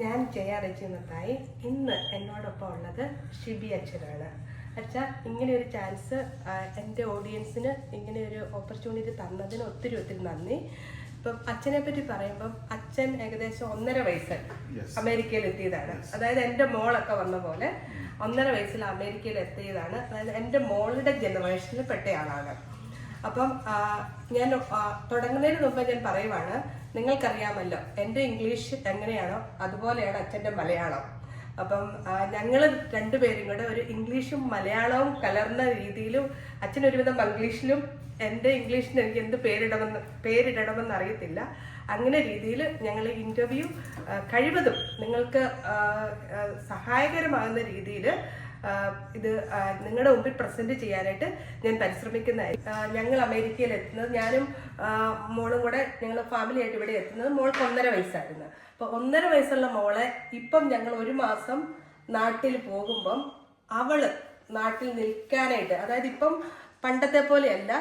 ഞാൻ ജയാറച്ചിന്നത്തായി. ഇന്ന് എന്നോടൊപ്പം ഉള്ളത് ഷിബി അച്ഛനാണ്. അച്ഛാ, ഇങ്ങനെ ഒരു ചാൻസ് എൻ്റെ ഓഡിയൻസിന് ഇങ്ങനെ ഒരു ഓപ്പർച്യൂണിറ്റി തന്നതിന് ഒത്തിരി ഒത്തിരി നന്ദി. ഇപ്പം അച്ഛനെ പറ്റി പറയുമ്പം അച്ഛൻ ഏകദേശം 1.5 വയസ്സ് അമേരിക്കയിൽ എത്തിയതാണ്. അതായത് എൻ്റെ മോളൊക്കെ വന്ന പോലെ 1.5 വയസ്സിൽ അമേരിക്കയിൽ എത്തിയതാണ്. അതായത് എൻ്റെ മോളുടെ ജനറേഷനിൽ പെട്ടയാളാണ്. അപ്പം ഞാൻ തുടങ്ങുന്നതിന് മുമ്പ് ഞാൻ പറയുവാണ്, നിങ്ങൾക്കറിയാമല്ലോ എൻ്റെ ഇംഗ്ലീഷ് എങ്ങനെയാണോ അതുപോലെയാണ് അച്ഛൻ്റെ മലയാളം. അപ്പം ഞങ്ങൾ രണ്ടുപേരും കൂടെ ഒരു ഇംഗ്ലീഷും മലയാളവും കലർന്ന രീതിയിലും, അച്ഛൻ ഒരുവിധം മംഗ്ലീഷിലും എൻ്റെ ഇംഗ്ലീഷിന് എനിക്ക് എന്ത് പേരിടണമെന്ന് അറിയത്തില്ല. അങ്ങനെ രീതിയിൽ ഞങ്ങൾ ഇൻ്റർവ്യൂ കഴിവതും നിങ്ങൾക്ക് സഹായകരമാകുന്ന രീതിയിൽ ഇത് നിങ്ങളുടെ മുമ്പിൽ പ്രസന്റ് ചെയ്യാനായിട്ട് ഞാൻ പരിശ്രമിക്കുന്നതായിരിക്കും. ഞങ്ങൾ അമേരിക്കയിൽ എത്തുന്നത്, ഞാനും മോളും കൂടെ ഞങ്ങൾ ഫാമിലി ആയിട്ട് ഇവിടെ എത്തുന്നത് മോൾക്ക് 1.5 വയസ്സായിരുന്നു. അപ്പോൾ 1.5 വയസ്സുള്ള മോളെ ഇപ്പം ഞങ്ങൾ 1 മാസം നാട്ടിൽ പോകുമ്പം അവള് നാട്ടിൽ നിൽക്കാനായിട്ട്, അതായത് ഇപ്പം പണ്ടത്തെ പോലെയല്ല,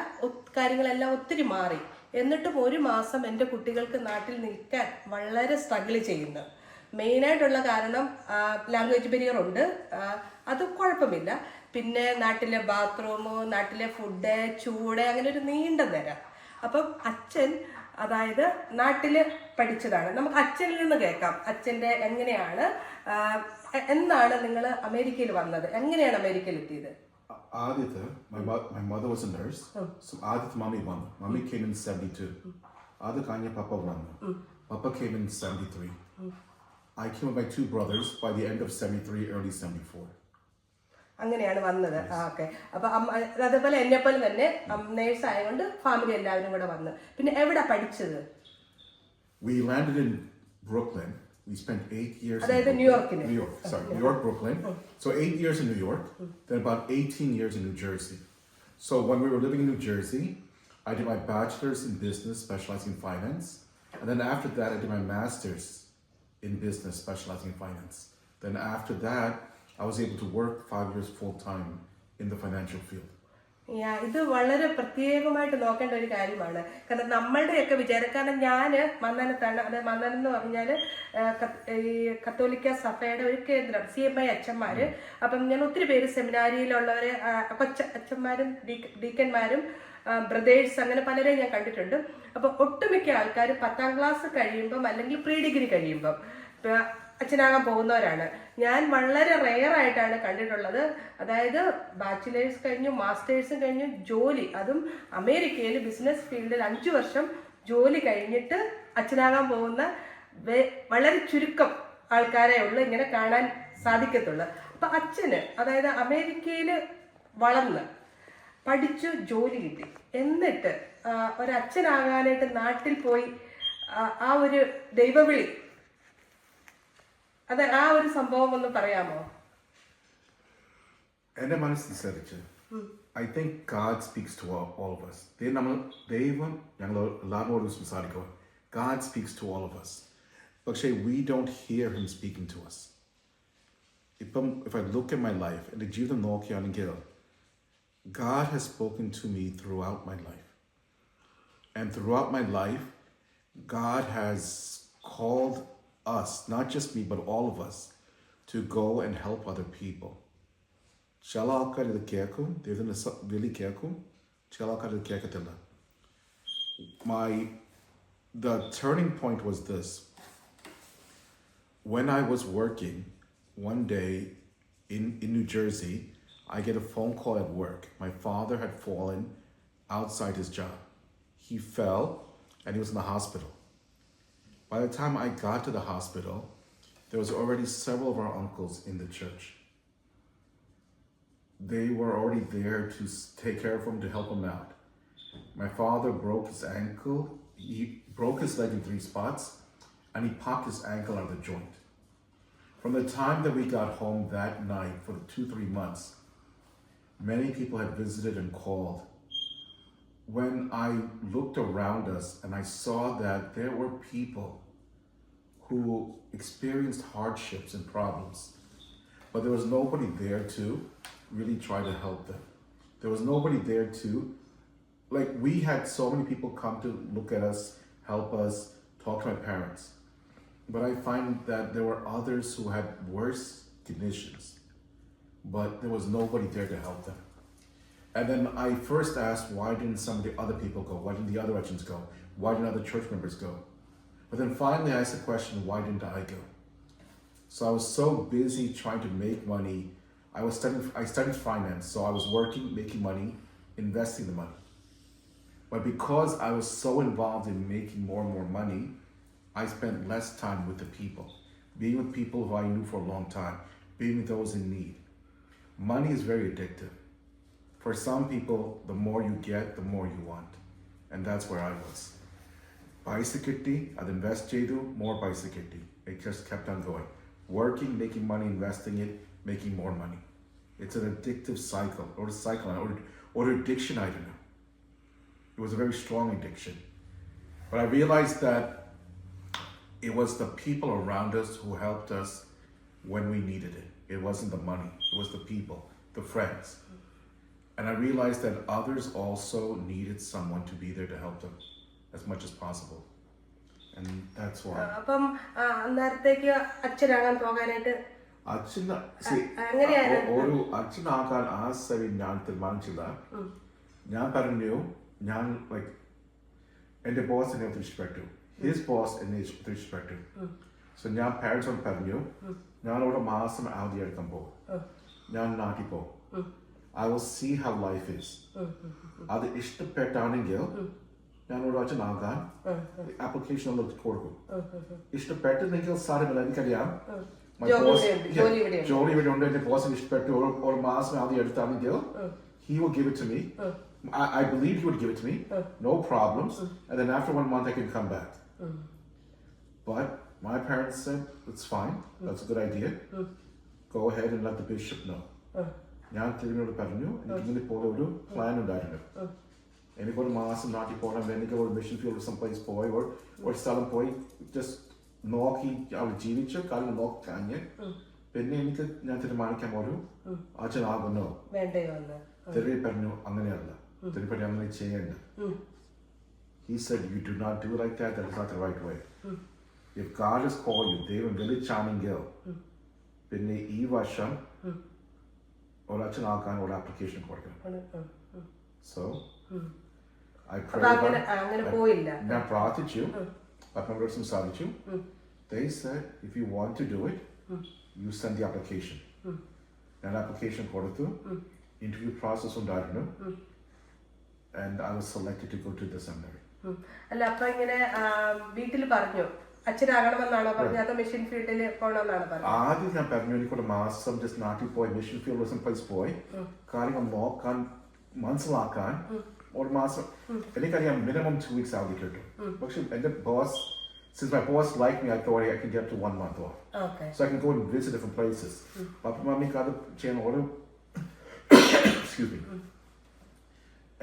കാര്യങ്ങളെല്ലാം ഒത്തിരി മാറി. എന്നിട്ടും 1 മാസം എൻ്റെ കുട്ടികൾക്ക് നാട്ടിൽ നിൽക്കാൻ വളരെ സ്ട്രഗിൾ ചെയ്യുന്നു. മെയിനായിട്ടുള്ള കാരണം ലാംഗ്വേജ് ബെരിയർ ഉണ്ട്, അത് കുഴപ്പമില്ല. പിന്നെ നാട്ടിലെ ബാത്റൂം, നാട്ടിലെ ഫുഡ്, ചൂട്, അങ്ങനെ ഒരു നീണ്ട നിരം. അപ്പം അച്ഛൻ അതായത് നാട്ടിൽ പഠിച്ചതാണ്. നമുക്ക് അച്ഛനിൽ നിന്ന് കേൾക്കാം, അച്ഛൻ്റെ എങ്ങനെയാണ്, എന്നാണ് നിങ്ങൾ അമേരിക്കയിൽ വന്നത്, എങ്ങനെയാണ് അമേരിക്കയിൽ എത്തിയത്? Aditya, my mother was a nurse, so Aditya mommy won. Mommy came in 72. Aditya Papa won. Papa came in 73. I came with my 2 brothers by the end of 73, early 74. അങ്ങനെയാണ് വന്നത്. ഓക്കെ. അപ്പൊ അതേപോലെ എന്നെപ്പോലെ തന്നെ നേഴ്സ് ആയതുകൊണ്ട് family എല്ലാവരും കൂടെ വന്ന്. പിന്നെ എവിടെ പഠിച്ചത്? We landed in Brooklyn. We spent 8 years അതായത് ന്യൂയോർക്കിൽ. New York, Brooklyn. So 8 years in New York, then about 18 years in New Jersey. So when we were living in New Jersey, I did my bachelor's in business, specializing in finance. And then after that, I did my master's in business, specializing in finance. Then after that, I was able to work 5 years full-time in the financial field. ഇത് വളരെ പ്രത്യേകമായിട്ട് നോക്കേണ്ട ഒരു കാര്യമാണ്. കാരണം നമ്മളുടെയൊക്കെ വിചാരം, കാരണം ഞാൻ മന്ദാനത്താണ്, അത് മന്ദാനം എന്ന് പറഞ്ഞാൽ ഈ കത്തോലിക്ക സഭയുടെ ഒരു കേന്ദ്രം, CMI അച്ഛന്മാർ. അപ്പം ഞാൻ ഒത്തിരി പേര് സെമിനാരിയിലുള്ളവരെ, അച്ഛന്മാരും ഡീക്കന്മാരും ബ്രദേഴ്സ്, അങ്ങനെ പലരെയും ഞാൻ കണ്ടിട്ടുണ്ട്. അപ്പോൾ ഒട്ടുമിക്ക ആൾക്കാർ 10ാം ക്ലാസ് കഴിയുമ്പം അല്ലെങ്കിൽ പ്രീ ഡിഗ്രി കഴിയുമ്പം അച്ഛനാകാൻ പോകുന്നവരാണ്. ഞാൻ വളരെ റെയർ ആയിട്ടാണ് കണ്ടിട്ടുള്ളത്. അതായത് ബാച്ചിലേഴ്സ് കഴിഞ്ഞു, മാസ്റ്റേഴ്സും കഴിഞ്ഞു, ജോലി, അതും അമേരിക്കയിൽ ബിസിനസ് ഫീൽഡിൽ 5 വർഷം ജോലി കഴിഞ്ഞിട്ട് അച്ഛനാകാൻ പോകുന്ന വളരെ ചുരുക്കം ആൾക്കാരെ ഉള്ളു ഇങ്ങനെ കാണാൻ സാധിക്കത്തുള്ളൂ. അപ്പൊ അച്ഛന്, അതായത് അമേരിക്കയിൽ വളർന്ന് പഠിച്ചു, ജോലി കിട്ടി, എന്നിട്ട് ഒരച്ഛനാകാനായിട്ട് നാട്ടിൽ പോയി ആ ഒരു ദൈവവിളി, അത് ആ ഒരു സംഭവം ഒന്ന് പറയാമോ? എൻ്റെ മനസ്സിൽ I think God speaks to all of us. ദൈവം ഞങ്ങൾ എല്ലാവരോടും സംസാരിക്കുക. God speaks to all of us. പക്ഷേ we don't hear him speaking to us. ഇപ്പം if I look at my life, എൻ്റെ ജീവിതം നോക്കിയാണെങ്കിൽ God has spoken to me throughout my life. And throughout my life, God has called us, not just me, but all of us, to go and help other people. ചില ആൾക്കാർ ഇത് കേൾക്കും, ദൈവത്തിന് വിളി കേൾക്കും, ചില ആൾക്കാർ ഇത് കേൾക്കത്തില്ല. The turning point was this. When I was working one day in New Jersey, I get a phone call at work. My father had fallen outside his job. He fell and he was in the hospital. By the time I got to the hospital, there was already several of our uncles in the church. They were already there to take care of him, to help him out. My father broke his ankle. He broke his leg in 3 spots, and he popped his ankle out of the joint. From the time that we got home that night for 2-3 months, many people had visited and called. When I looked around us and I saw that there were people who experienced hardships and problems, but there was nobody there to really try to help them. There was nobody there to, like, we had so many people come to look at us, help us, talk to my parents. But I find that there were others who had worse conditions, but there was nobody there to help them. And then I first asked, why didn't some of the other people go? Why didn't the other Achens go? Why didn't other church members go? But then finally I asked the question, why didn't I go? So I was so busy trying to make money. I studied finance, so I was working, making money, investing the money. But because I was so involved in making more and more money, I spent less time with the people, being with people who I knew for a long time, being with those in need. Money is very addictive. For some people, the more you get, the more you want. And that's where I was. Paisa I'd invest more paisa. It just kept on going. Working, making money, investing it, making more money. It's an addictive cycle, or addiction, I don't know. It was a very strong addiction. But I realized that it was the people around us who helped us when we needed it. It wasn't the money, it was the people, the friends. And I realized that others also needed someone to be there to help them as much as possible. And that's why. അപ്പം നേരത്തേക്ക് അച്ഛനാകാൻ പോകാനായിട്ട് ഒരു അച്ഛനാകാൻ ആ സമയം ഞാൻ തീരുമാനിച്ചില്ല. ഞാൻ പറഞ്ഞു, ഞാൻ ലൈക്ക് എന്റെ ബോസ് എന്നെ ഇഷ്ടപ്പെട്ടു, ഹിസ് ബോസ് എന്നെ ഇഷ്ടപ്പെട്ടു. സോ ഞാൻ പാരന്റ്സോട് പറഞ്ഞു, ഞാൻ ഒരു മാസം അവധി എടുക്കാൻ പോകും, ഞാൻ നാട്ടിൽ പോകും. I will see how life is. അത് ഇഷ്ടപ്പെട്ടാണെങ്കിൽ ഞാൻ ഒരു അച്ഛനാകാൻ ആപ്ലിക്കേഷൻ കൊടുക്കും. ഇഷ്ടപ്പെട്ടില്ലെങ്കിൽ സാരമില്ല, എനിക്കറിയാം ജോലി ഇവിടെ ഉണ്ട്, എന്റെ ബോസിന് ഇഷ്ടപ്പെട്ടു, ഒരു മാസം അവധി എടുത്താണെങ്കിൽ he will give it to me. I believe he would give it to me, no problems, and then after 1 month I can come back. But my parents said, it's fine, that's a good idea, go ahead and let the bishop know. ഞാൻ തിരുവിനോട് പറഞ്ഞു, എനിക്കിങ്ങനെ പോലെ ഒരു plan ഉണ്ടായിരുന്നു. എനിക്കൊരു മാസം നാട്ടിൽ പോകണം, എനിക്ക് ഒരു മിഷൻ ഫീൽഡ് സം പ്ലേസ് പോയി ഒരു സ്ഥലം പോയി ജസ്റ്റ് നോക്കി അവർ ജീവിച്ചു കാര്യം നോക്കി കഴിഞ്ഞ് പിന്നെ എനിക്ക് ഞാൻ തീരുമാനിക്കാൻ ഒരു അച്ഛനാകുന്നു. തെരുവിൽ പറഞ്ഞു അങ്ങനെയല്ല, തെരുവിൽ പറഞ്ഞു അങ്ങനെ ചെയ്യണ്ട. He said, you do not do like that, that is not the right way. If God has called you, ദൈവം വിളിച്ചാണെങ്കിൽ പിന്നെ ഈ വർഷം or അച്ഛനാക്കാൻ ഒരു ആപ്ലിക്കേഷൻ കൊടുക്കണം. So I prayed. ഞാൻ പ്രാർത്ഥിച്ചു, പത്മനോട് സംസാരിച്ചു. They said, if you want to do it, you send the application. ഞാൻ ആപ്ലിക്കേഷൻ കൊടുത്തു, interview process ഉണ്ടായിരുന്നു, and I was selected to go to the seminary. അല്ല അപ്പൊ ഇങ്ങനെ വീട്ടിൽ പറഞ്ഞു അച്ഛനാകണമെന്നാണോ പറഞ്ഞത്, അതോ മിഷൻ ഫീൽഡിൽ പോകണമെന്നാണോ പറഞ്ഞത്? ആദ്യം ഞാൻ പറഞ്ഞു എനിക്കൊരു മാസം ജസ്റ്റ് നാട്ടിൽ പോയി മിഷൻ ഫീൽഡ് പ്ലേസ് പോയി കാര്യങ്ങൾ നോക്കാൻ മനസ്സിലാക്കാൻ ഒരു മാസം. എനിക്കറിയാം മിനിമം 2 weeks അവധി കിട്ടും. പക്ഷെ എന്റെ boss, since my boss liked me, I thought I could get up to 1 month off. Okay. So I can go and visit different places. Papa Mamiക്ക് അത് ചെയ്യാൻ ഒരു excuse me.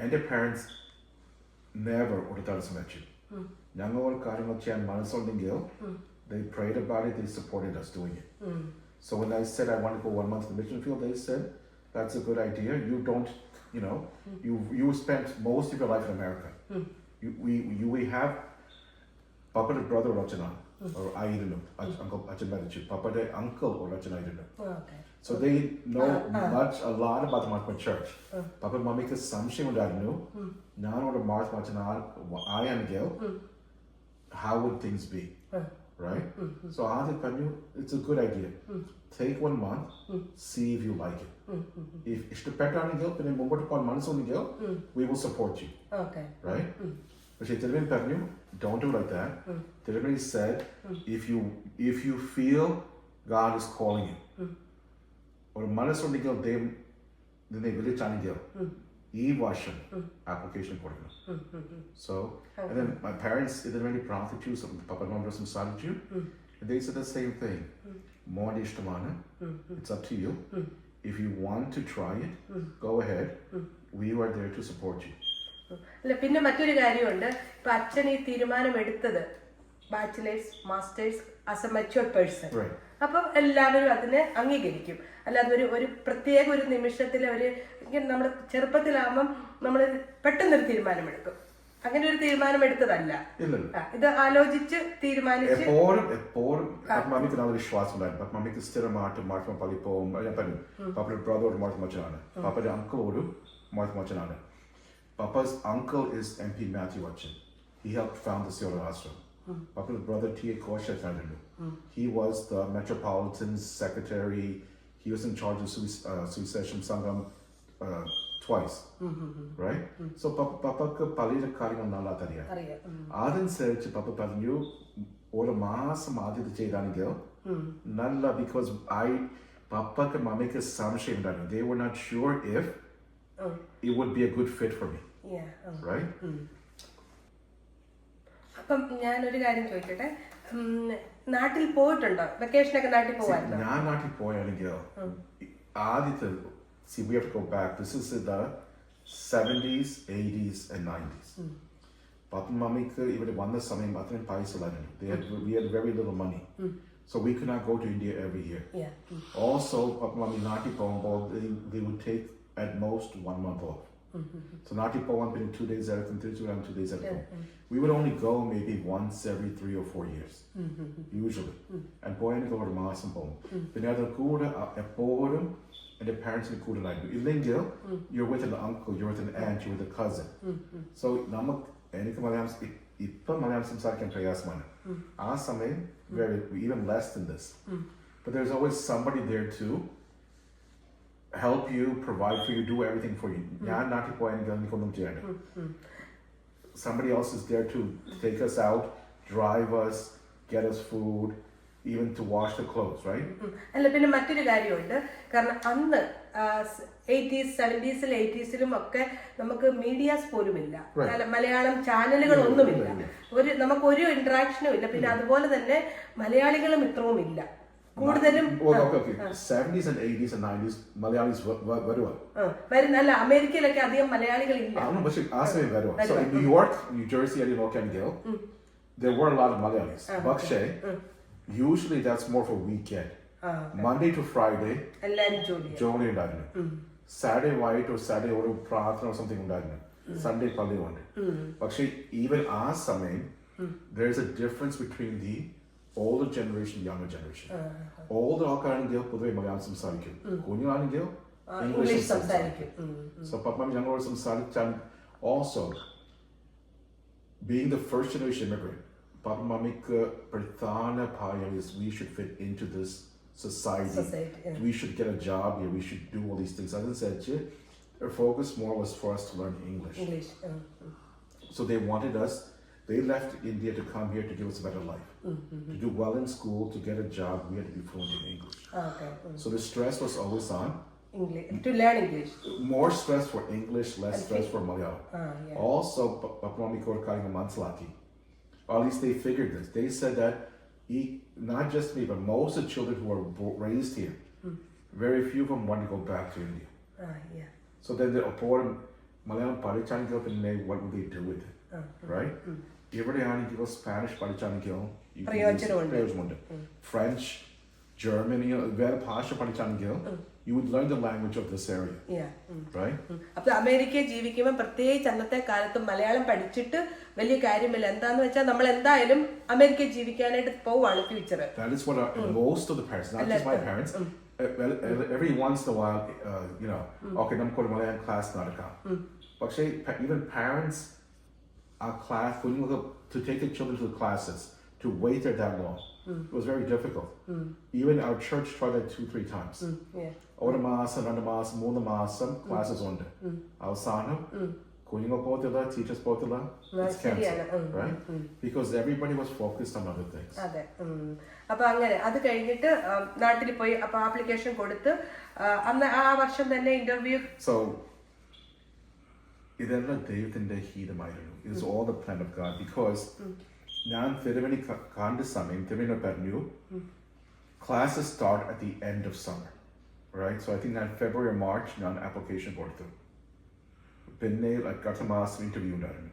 എന്റെ parents never ഒരു തടസ്സം വെച്ചു. ഞങ്ങൾ ഒരു കാര്യങ്ങൾ ചെയ്യാൻ മനസ്സുണ്ടെങ്കിൽ they prayed about it, they supported us doing it. So when I said I want to go 1 month to the mission field, they said that's a good idea. You don't, you spent most of your life in America. We have Papa's brother Rachana, or I don't know, Uncle Achen Madichu, Papa's uncle or Rachana, I don't know. Okay. So they know a lot about the Mahatma Church. Papa Mamika's samsham ഉണ്ടായിരുന്നു, ഞാൻ ഒരു March I am Gil, how would things be? Right? So ആദ്യം പറഞ്ഞു, it's a good idea. Take 1 month, see if you like it. If ഇഷ്ടപ്പെട്ടാണെങ്കിൽ പിന്നെ മുമ്പോട്ട് പോകാൻ മനസ്സുണ്ടെങ്കിൽ we will support you. Okay. Right? പക്ഷേ തിരുവൻ പറഞ്ഞു, don't do like that. Tiruvan said, if you feel God is calling you, or മനസ്സുണ്ടെങ്കിൽ ദൈവം നിന്നെ വിളിച്ചാണെങ്കിൽ ഈ വർഷം ആപ്ലിക്കേഷൻ കൊടുക്കണം. So, and then my parents ഇതിനു വേണ്ടി പ്രാർത്ഥിച്ചു, പപ്പനോട് സംസാരിച്ചു, and they said the same thing. മോന്റെ ഇഷ്ടമാണ്, it's up to you. If you want to try it, go ahead. We are there to support you. അല്ല പിന്നെ മറ്റൊരു കാര്യമുണ്ട്, ഇപ്പൊ അച്ഛൻ ഈ തീരുമാനം എടുത്തത് bachelors masters as a matured person, അപ്പം എല്ലാവരും അതിനെ അംഗീകരിക്കും. അല്ലാതെ ഒരു പ്രത്യേക ഒരു നിമിഷത്തിൽ നമ്മൾ ചെറുപ്പത്തിലാകുമ്പം നമ്മൾ പെട്ടെന്നൊരു തീരുമാനമെടുക്കും. അങ്ങനെ ഒരു തീരുമാനം എടുത്തതല്ല. ഇത് ആലോചിച്ച് തീരുമാനിച്ച് എപ്പോഴും മമ്മിക്ക് നല്ല വിശ്വാസം ഉണ്ടായിരുന്നു. മമ്മിക്ക് സ്ഥിരമായിട്ട് മാർത്തമ പള്ളി പോകും. ഞാൻ പറഞ്ഞു പാപ്പയുടെ ബ്രദർ മാർത്തമച്ചനാണ്, പാപ്പയുടെ അങ്കിളോടും മാർത്തമച്ചനാണ്. Papa's uncle is MP Matthew Achen. He helped found the Seoul Ashram. Papa's brother T.A. Kosha, he was the Metropolitan's secretary. He was in charge of Succession Sangam twice, right? So Papa Palila Karinam Nala Taria. Adan said to Papa Palinu, or a mass Madi the Jadanigil, Nala, because Papa and Mamika some shame that they were not sure if it would be a good fit for me. Yeah. Right? അപ്പം ഞാനൊരു കാര്യം ചോദിക്കട്ടെ, നാട്ടിൽ പോയിട്ടുണ്ടോ? വെക്കേഷനൊക്കെ നാട്ടിൽ പോവാറുണ്ടോ? ഞാൻ നാട്ടിൽ പോയാണെങ്കിൽ ആദ്യത്തെ we have to go back. This is in the 70s, 80s and 90s. Papa and Mamika ഇവിടെ വന്ന സമയം അത്രയും പൈസ ഇല്ലായിരുന്നു. We had very little money. So we could not go to India every year. Also, Papa and Mami നാട്ടിൽ പോകുമ്പോൾ they would take at most 1 month off. So Nati Powan been 2 days at home, 2 days at home. We would only go maybe once every 3 or 4 years, usually. And Poyan go to Maas and Pom. Then other Kuda at Porum and the parents in Kuda like Ilingil, you're with an uncle, you're with an aunt, you're with a cousin. So Namak and Malayams Ipa Malayam Samsak and Prayasman. Asame, very even less than this. But there's always somebody there too. Help you, provide for you, do everything for you. Somebody else is there to take us out, drive us, get us food, even to wash the clothes, right? അല്ല, പിന്നെ മറ്റൊരു കാര്യമുണ്ട്. കാരണം അന്ന് 80s, 70s, 80s ഒക്കെ നമുക്ക് medias പോലുമില്ല, മലയാളം ചാനലുകളൊന്നുമില്ല, നമുക്ക് ഒരു ഇന്ററാക്ഷനും ഇല്ല. പിന്നെ അതുപോലെ തന്നെ മലയാളികളും ഇത്രയും ഇല്ല. കൂടുതലും 70s and 80s and 90s Malayalis വരുവാ. അല്ല, അമേരിക്കയിലൊക്കെ അധികം മലയാളികളില്ല. പക്ഷേ ആ സമയം വരുവാ. So in New York, New Jersey, and Okanagan, there were a lot of Malayalis. പക്ഷേ usually that's more for weekend. Monday to Friday എല്ലാരും ജോലി ഉണ്ടായിരുന്നു. Saturday night or Saturday ഒരു പ്രാർത്ഥന or something ഉണ്ടായിരുന്നു. Sunday പള്ളി ഉണ്ട്. പക്ഷേ even ആ സമയം there is a difference between the older generation, younger generation. Older ആൾക്കാരാണെങ്കിൽ പൊതുവെ മലയാളം സംസാരിക്കും, കുഞ്ഞുങ്ങളാണെങ്കിൽ ഇംഗ്ലീഷ് സംസാരിക്കും. So പപ്പ ഞങ്ങളോട് സംസാരിച്ചാൽ also being the first generation immigrant, പപ്പ മമ്മിക്ക് പ്രധാന കാര്യം is we should fit into this society. We should get a job here, we should do all these things. As I said, their focus more was for us to learn English. So they wanted us. They left India to come here to give us a better life. To do well in school, to get a job, we had to be fluent in English. So the stress was always on. English, to learn English. More stress for English, less stress for Malayalam. Also, or at least they figured this. They said that not just me, but most of the children who were raised here, very few of them want to go back to India. So then the Malayalam Parichanikil, what would they do with it? Right? Evideyanikil, Spanish Parichanikil, French, German, where Pasha Parichanikil, you would learn the language of this area. Right? അപ്പോൾ അമേരിക്കയിൽ ജീവിക്കുമ്പോൾ പ്രത്യേകിച്ച് അന്നത്തെ കാലത്ത് മലയാളം പഠിച്ചിട്ട് വലിയ കാര്യമില്ല. എന്താന്ന് വെച്ചാൽ നമ്മൾ എന്തായാലും അമേരിക്കയിൽ ജീവിക്കാനായിട്ട് പോവാണ് future. That is what most of the parents, not just my parents, every once in a while, okay, I'm going to Malayalam class, not a but even parents, our class, to take the children to the classes, to wait there that long, it was very difficult. Even our church tried that 2-3 times. One maasam, another maasam, moona maasam, classes on there. Avsanam, kuningal potilla, teachers potilla, it's cancelled, right? Because everybody was focused on other things. അതെ. അപ്പോൾ അങ്ങനെ അത് കഴിഞ്ഞിട്ട് നാട്ടിൽ പോയി അപ്പോൾ application കൊടുത്ത് അന്ന് ആ വർഷം തന്നെ ഇന്റർവ്യൂ. So ഇതെല്ലാം ദൈവത്തിന്റെ ഹിതമായിരുന്നു. It is all the plan of God, because ഞാൻ തിരുവനി കണ്ട സമയം തിരുവനി പറഞ്ഞു classes start at the end of summer, right? So I think that February or March ഞാൻ application കൊടുത്തു. പിന്നെ അടുത്ത മാസം ഇന്റർവ്യൂ ഉണ്ടായിരുന്നു.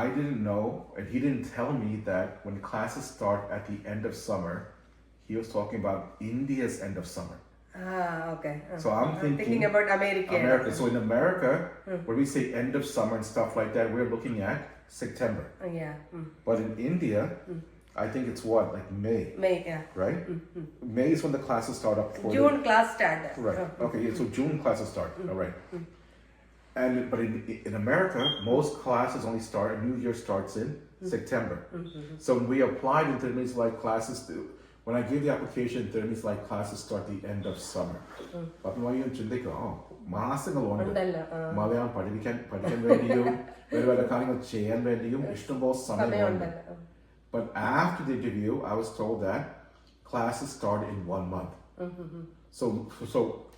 I didn't know, and he didn't tell me that when classes start at the end of summer, he was talking about India's end of summer. Okay. So I'm thinking about America. So in America, when we say end of summer and stuff like that, we're looking at September. Yeah. But in India, I think it's what, like May, Yeah. right? May is when the classes start up. June class start. Right. Okay. So June classes start. All right. But in America, most classes only start. New Year starts in September. So when we applied in terms like classes, when I gave the application, terms like classes start the end of summer. അപ്പോൾ ഞാൻ ചിന്തിക്കും മാസങ്ങളുണ്ട് മലയാളം പഠിക്കാൻ വേണ്ടിയും വേറെ കാര്യങ്ങൾ ചെയ്യാൻ വേണ്ടിയും ഇഷ്ടംപോലെ സമയമുണ്ട്. But after the interview, I was told that classes start in 1 month. So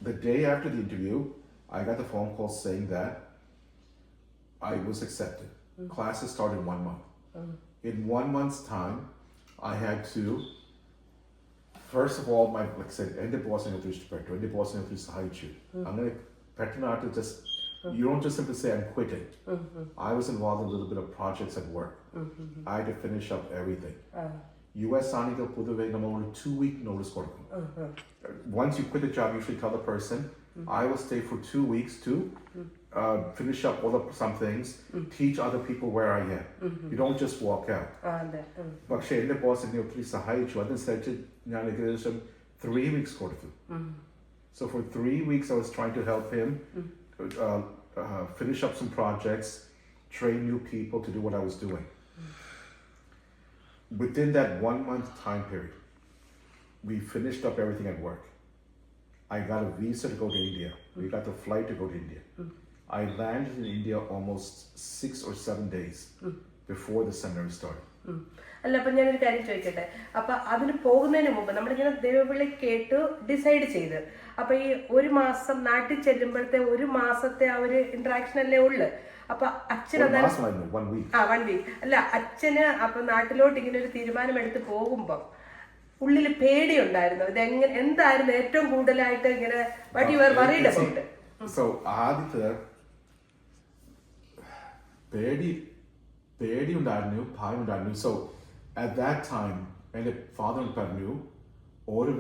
the day after the interview, I got the phone call saying that I was accepted. Classes start in 1 month. In 1 month's time, I had to, first of all, like I said, എൻ്റെ ബോസിനെ ഒത്തിരി ഇഷ്ടപ്പെട്ടു, എൻ്റെ ബോസിനെ ഒത്തിരി സഹായിച്ചു. അങ്ങനെ പെട്ടെന്നായിട്ട് just, you don't just simply say I'm quitting. I was involved in a little bit of projects at work. I had to finish up everything. US ആണെങ്കിൽ പൊതുവെ നമ്മൾ ഒരു 2-week notice കൊടുക്കും. Once you quit the job, you should tell the person, I will stay for 2 weeks to finish up some things, teach other people where I am. You don't just walk out. പക്ഷേ എൻ്റെ boss എന്നെ ഒത്തിരി സഹായിച്ചു. അതനുസരിച്ച് ഞാൻ ഏകദേശം 3 weeks കൊടുത്തു. So for 3 weeks I was trying to help him finish up some projects, train new people to do what I was doing. Within that 1 month time period, we finished up everything at work. I got a visa to go to India. We got the flight to go to India. I landed in India almost 6 or 7 days before the seminary started. അല്ല, അപ്പം ഞാനൊരു കാര്യം ചോദിക്കട്ടെ. അപ്പം അതിന് പോകുന്നതിന് മുമ്പ് നമ്മളിങ്ങനെ ദൈവവിളി കേട്ടു ഡിസൈഡ് ചെയ്ത്, അപ്പം ഈ 1 മാസം നാട്ടിൽ ചെല്ലുമ്പോഴത്തെ 1 മാസത്തെ ആ ഒരു ഇന്ററാക്ഷൻ അല്ലേ ഉള്ളു. അപ്പൊ അച്ഛൻ 1 week. 1 week അല്ല, അച്ഛന് അപ്പൊ നാട്ടിലോട്ട് ഇങ്ങനെ ഒരു തീരുമാനം എടുത്ത് പോകുമ്പം ഉള്ളിൽ പേടി ഉണ്ടായിരുന്നു. ഇത് എങ്ങനെ, എന്തായിരുന്നു ഏറ്റവും കൂടുതലായിട്ട് ഇങ്ങനെ what you were worried about? So ആദ്യത്തെ പേടി ഉണ്ടായിരുന്നു, ഭയം ഉണ്ടായിരുന്നു. So at that time, എൻ്റെ ഫാദർ പറഞ്ഞു ഒരു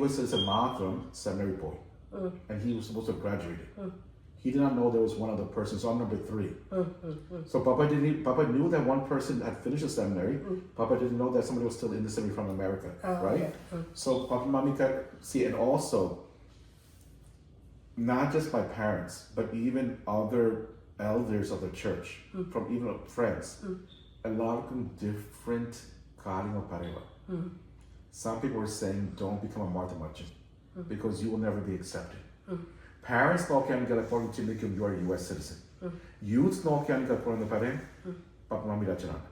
US citizen മാത്രം seminary പോയി. And he was supposed to have graduated. He did not know there was one other person, so I'm number 3. So Papa knew that one person had finished the seminary. Papa didn't know that somebody was still in the seminary from America, right? Okay. So Papa and Mommy could see, and also not just my parents, but even other elders of the church, from even friends, a lot of them different കാര്യങ്ങൾ പറയുക. Some people were saying, don't become a Martha merchant because you will never be accepted. Parents നോക്കിയാണെങ്കിൽ എപ്പോഴും ചിന്തിക്കും you are a US citizen. Youth നോക്കിയാണെങ്കിൽ എപ്പോഴും പറയും പപ്പ മമ്മിയുടെ അച്ഛനാണ്,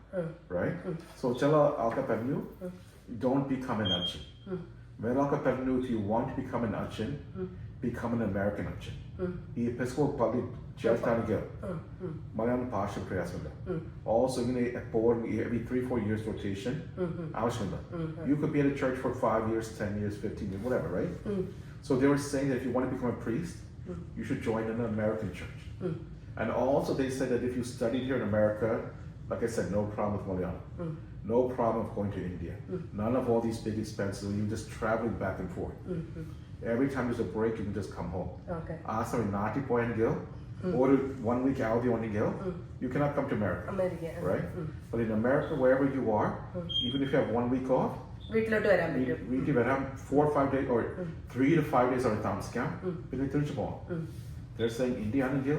right? So ചില ആൾക്കാർ പറഞ്ഞു don't become an Achen. വേറെ ആൾക്കാർ പറഞ്ഞു if you want to become an Achen, become an American Achen. ഈ എപ്പിസ്കോപ്പൽ പള്ളി ചേർത്താണെങ്കിൽ മലയാളം ഭാഷ പ്രയാസമില്ല. Also ഇങ്ങനെ എപ്പോഴും every 3-4 years rotation ആവശ്യമില്ല. You could be at a church for 5 years, 10 years, 15 years, whatever, right? So they were saying that if you want to become a priest, you should join an American church. And also they said that if you studied here in America, like I said, no problem with Malayalam. No problem with going to India. None of all these big expenses. You're just traveling back and forth. Every time there's a break, you can just come home. Okay. Sorry, Nati Poyangil, or 1 week out the only girl, you cannot come to America. Right? But in America, wherever you are, even if you have 1 week off, വീട്ടിലോട്ട് വരാൻ പറ്റും. വീട്ടിൽ വരാം 4 or 5 days or 3 to 5 days അവിടെ താമസിക്കാം, പിന്നെ തിരിച്ചു പോകാം. They're saying India ആണെങ്കിൽ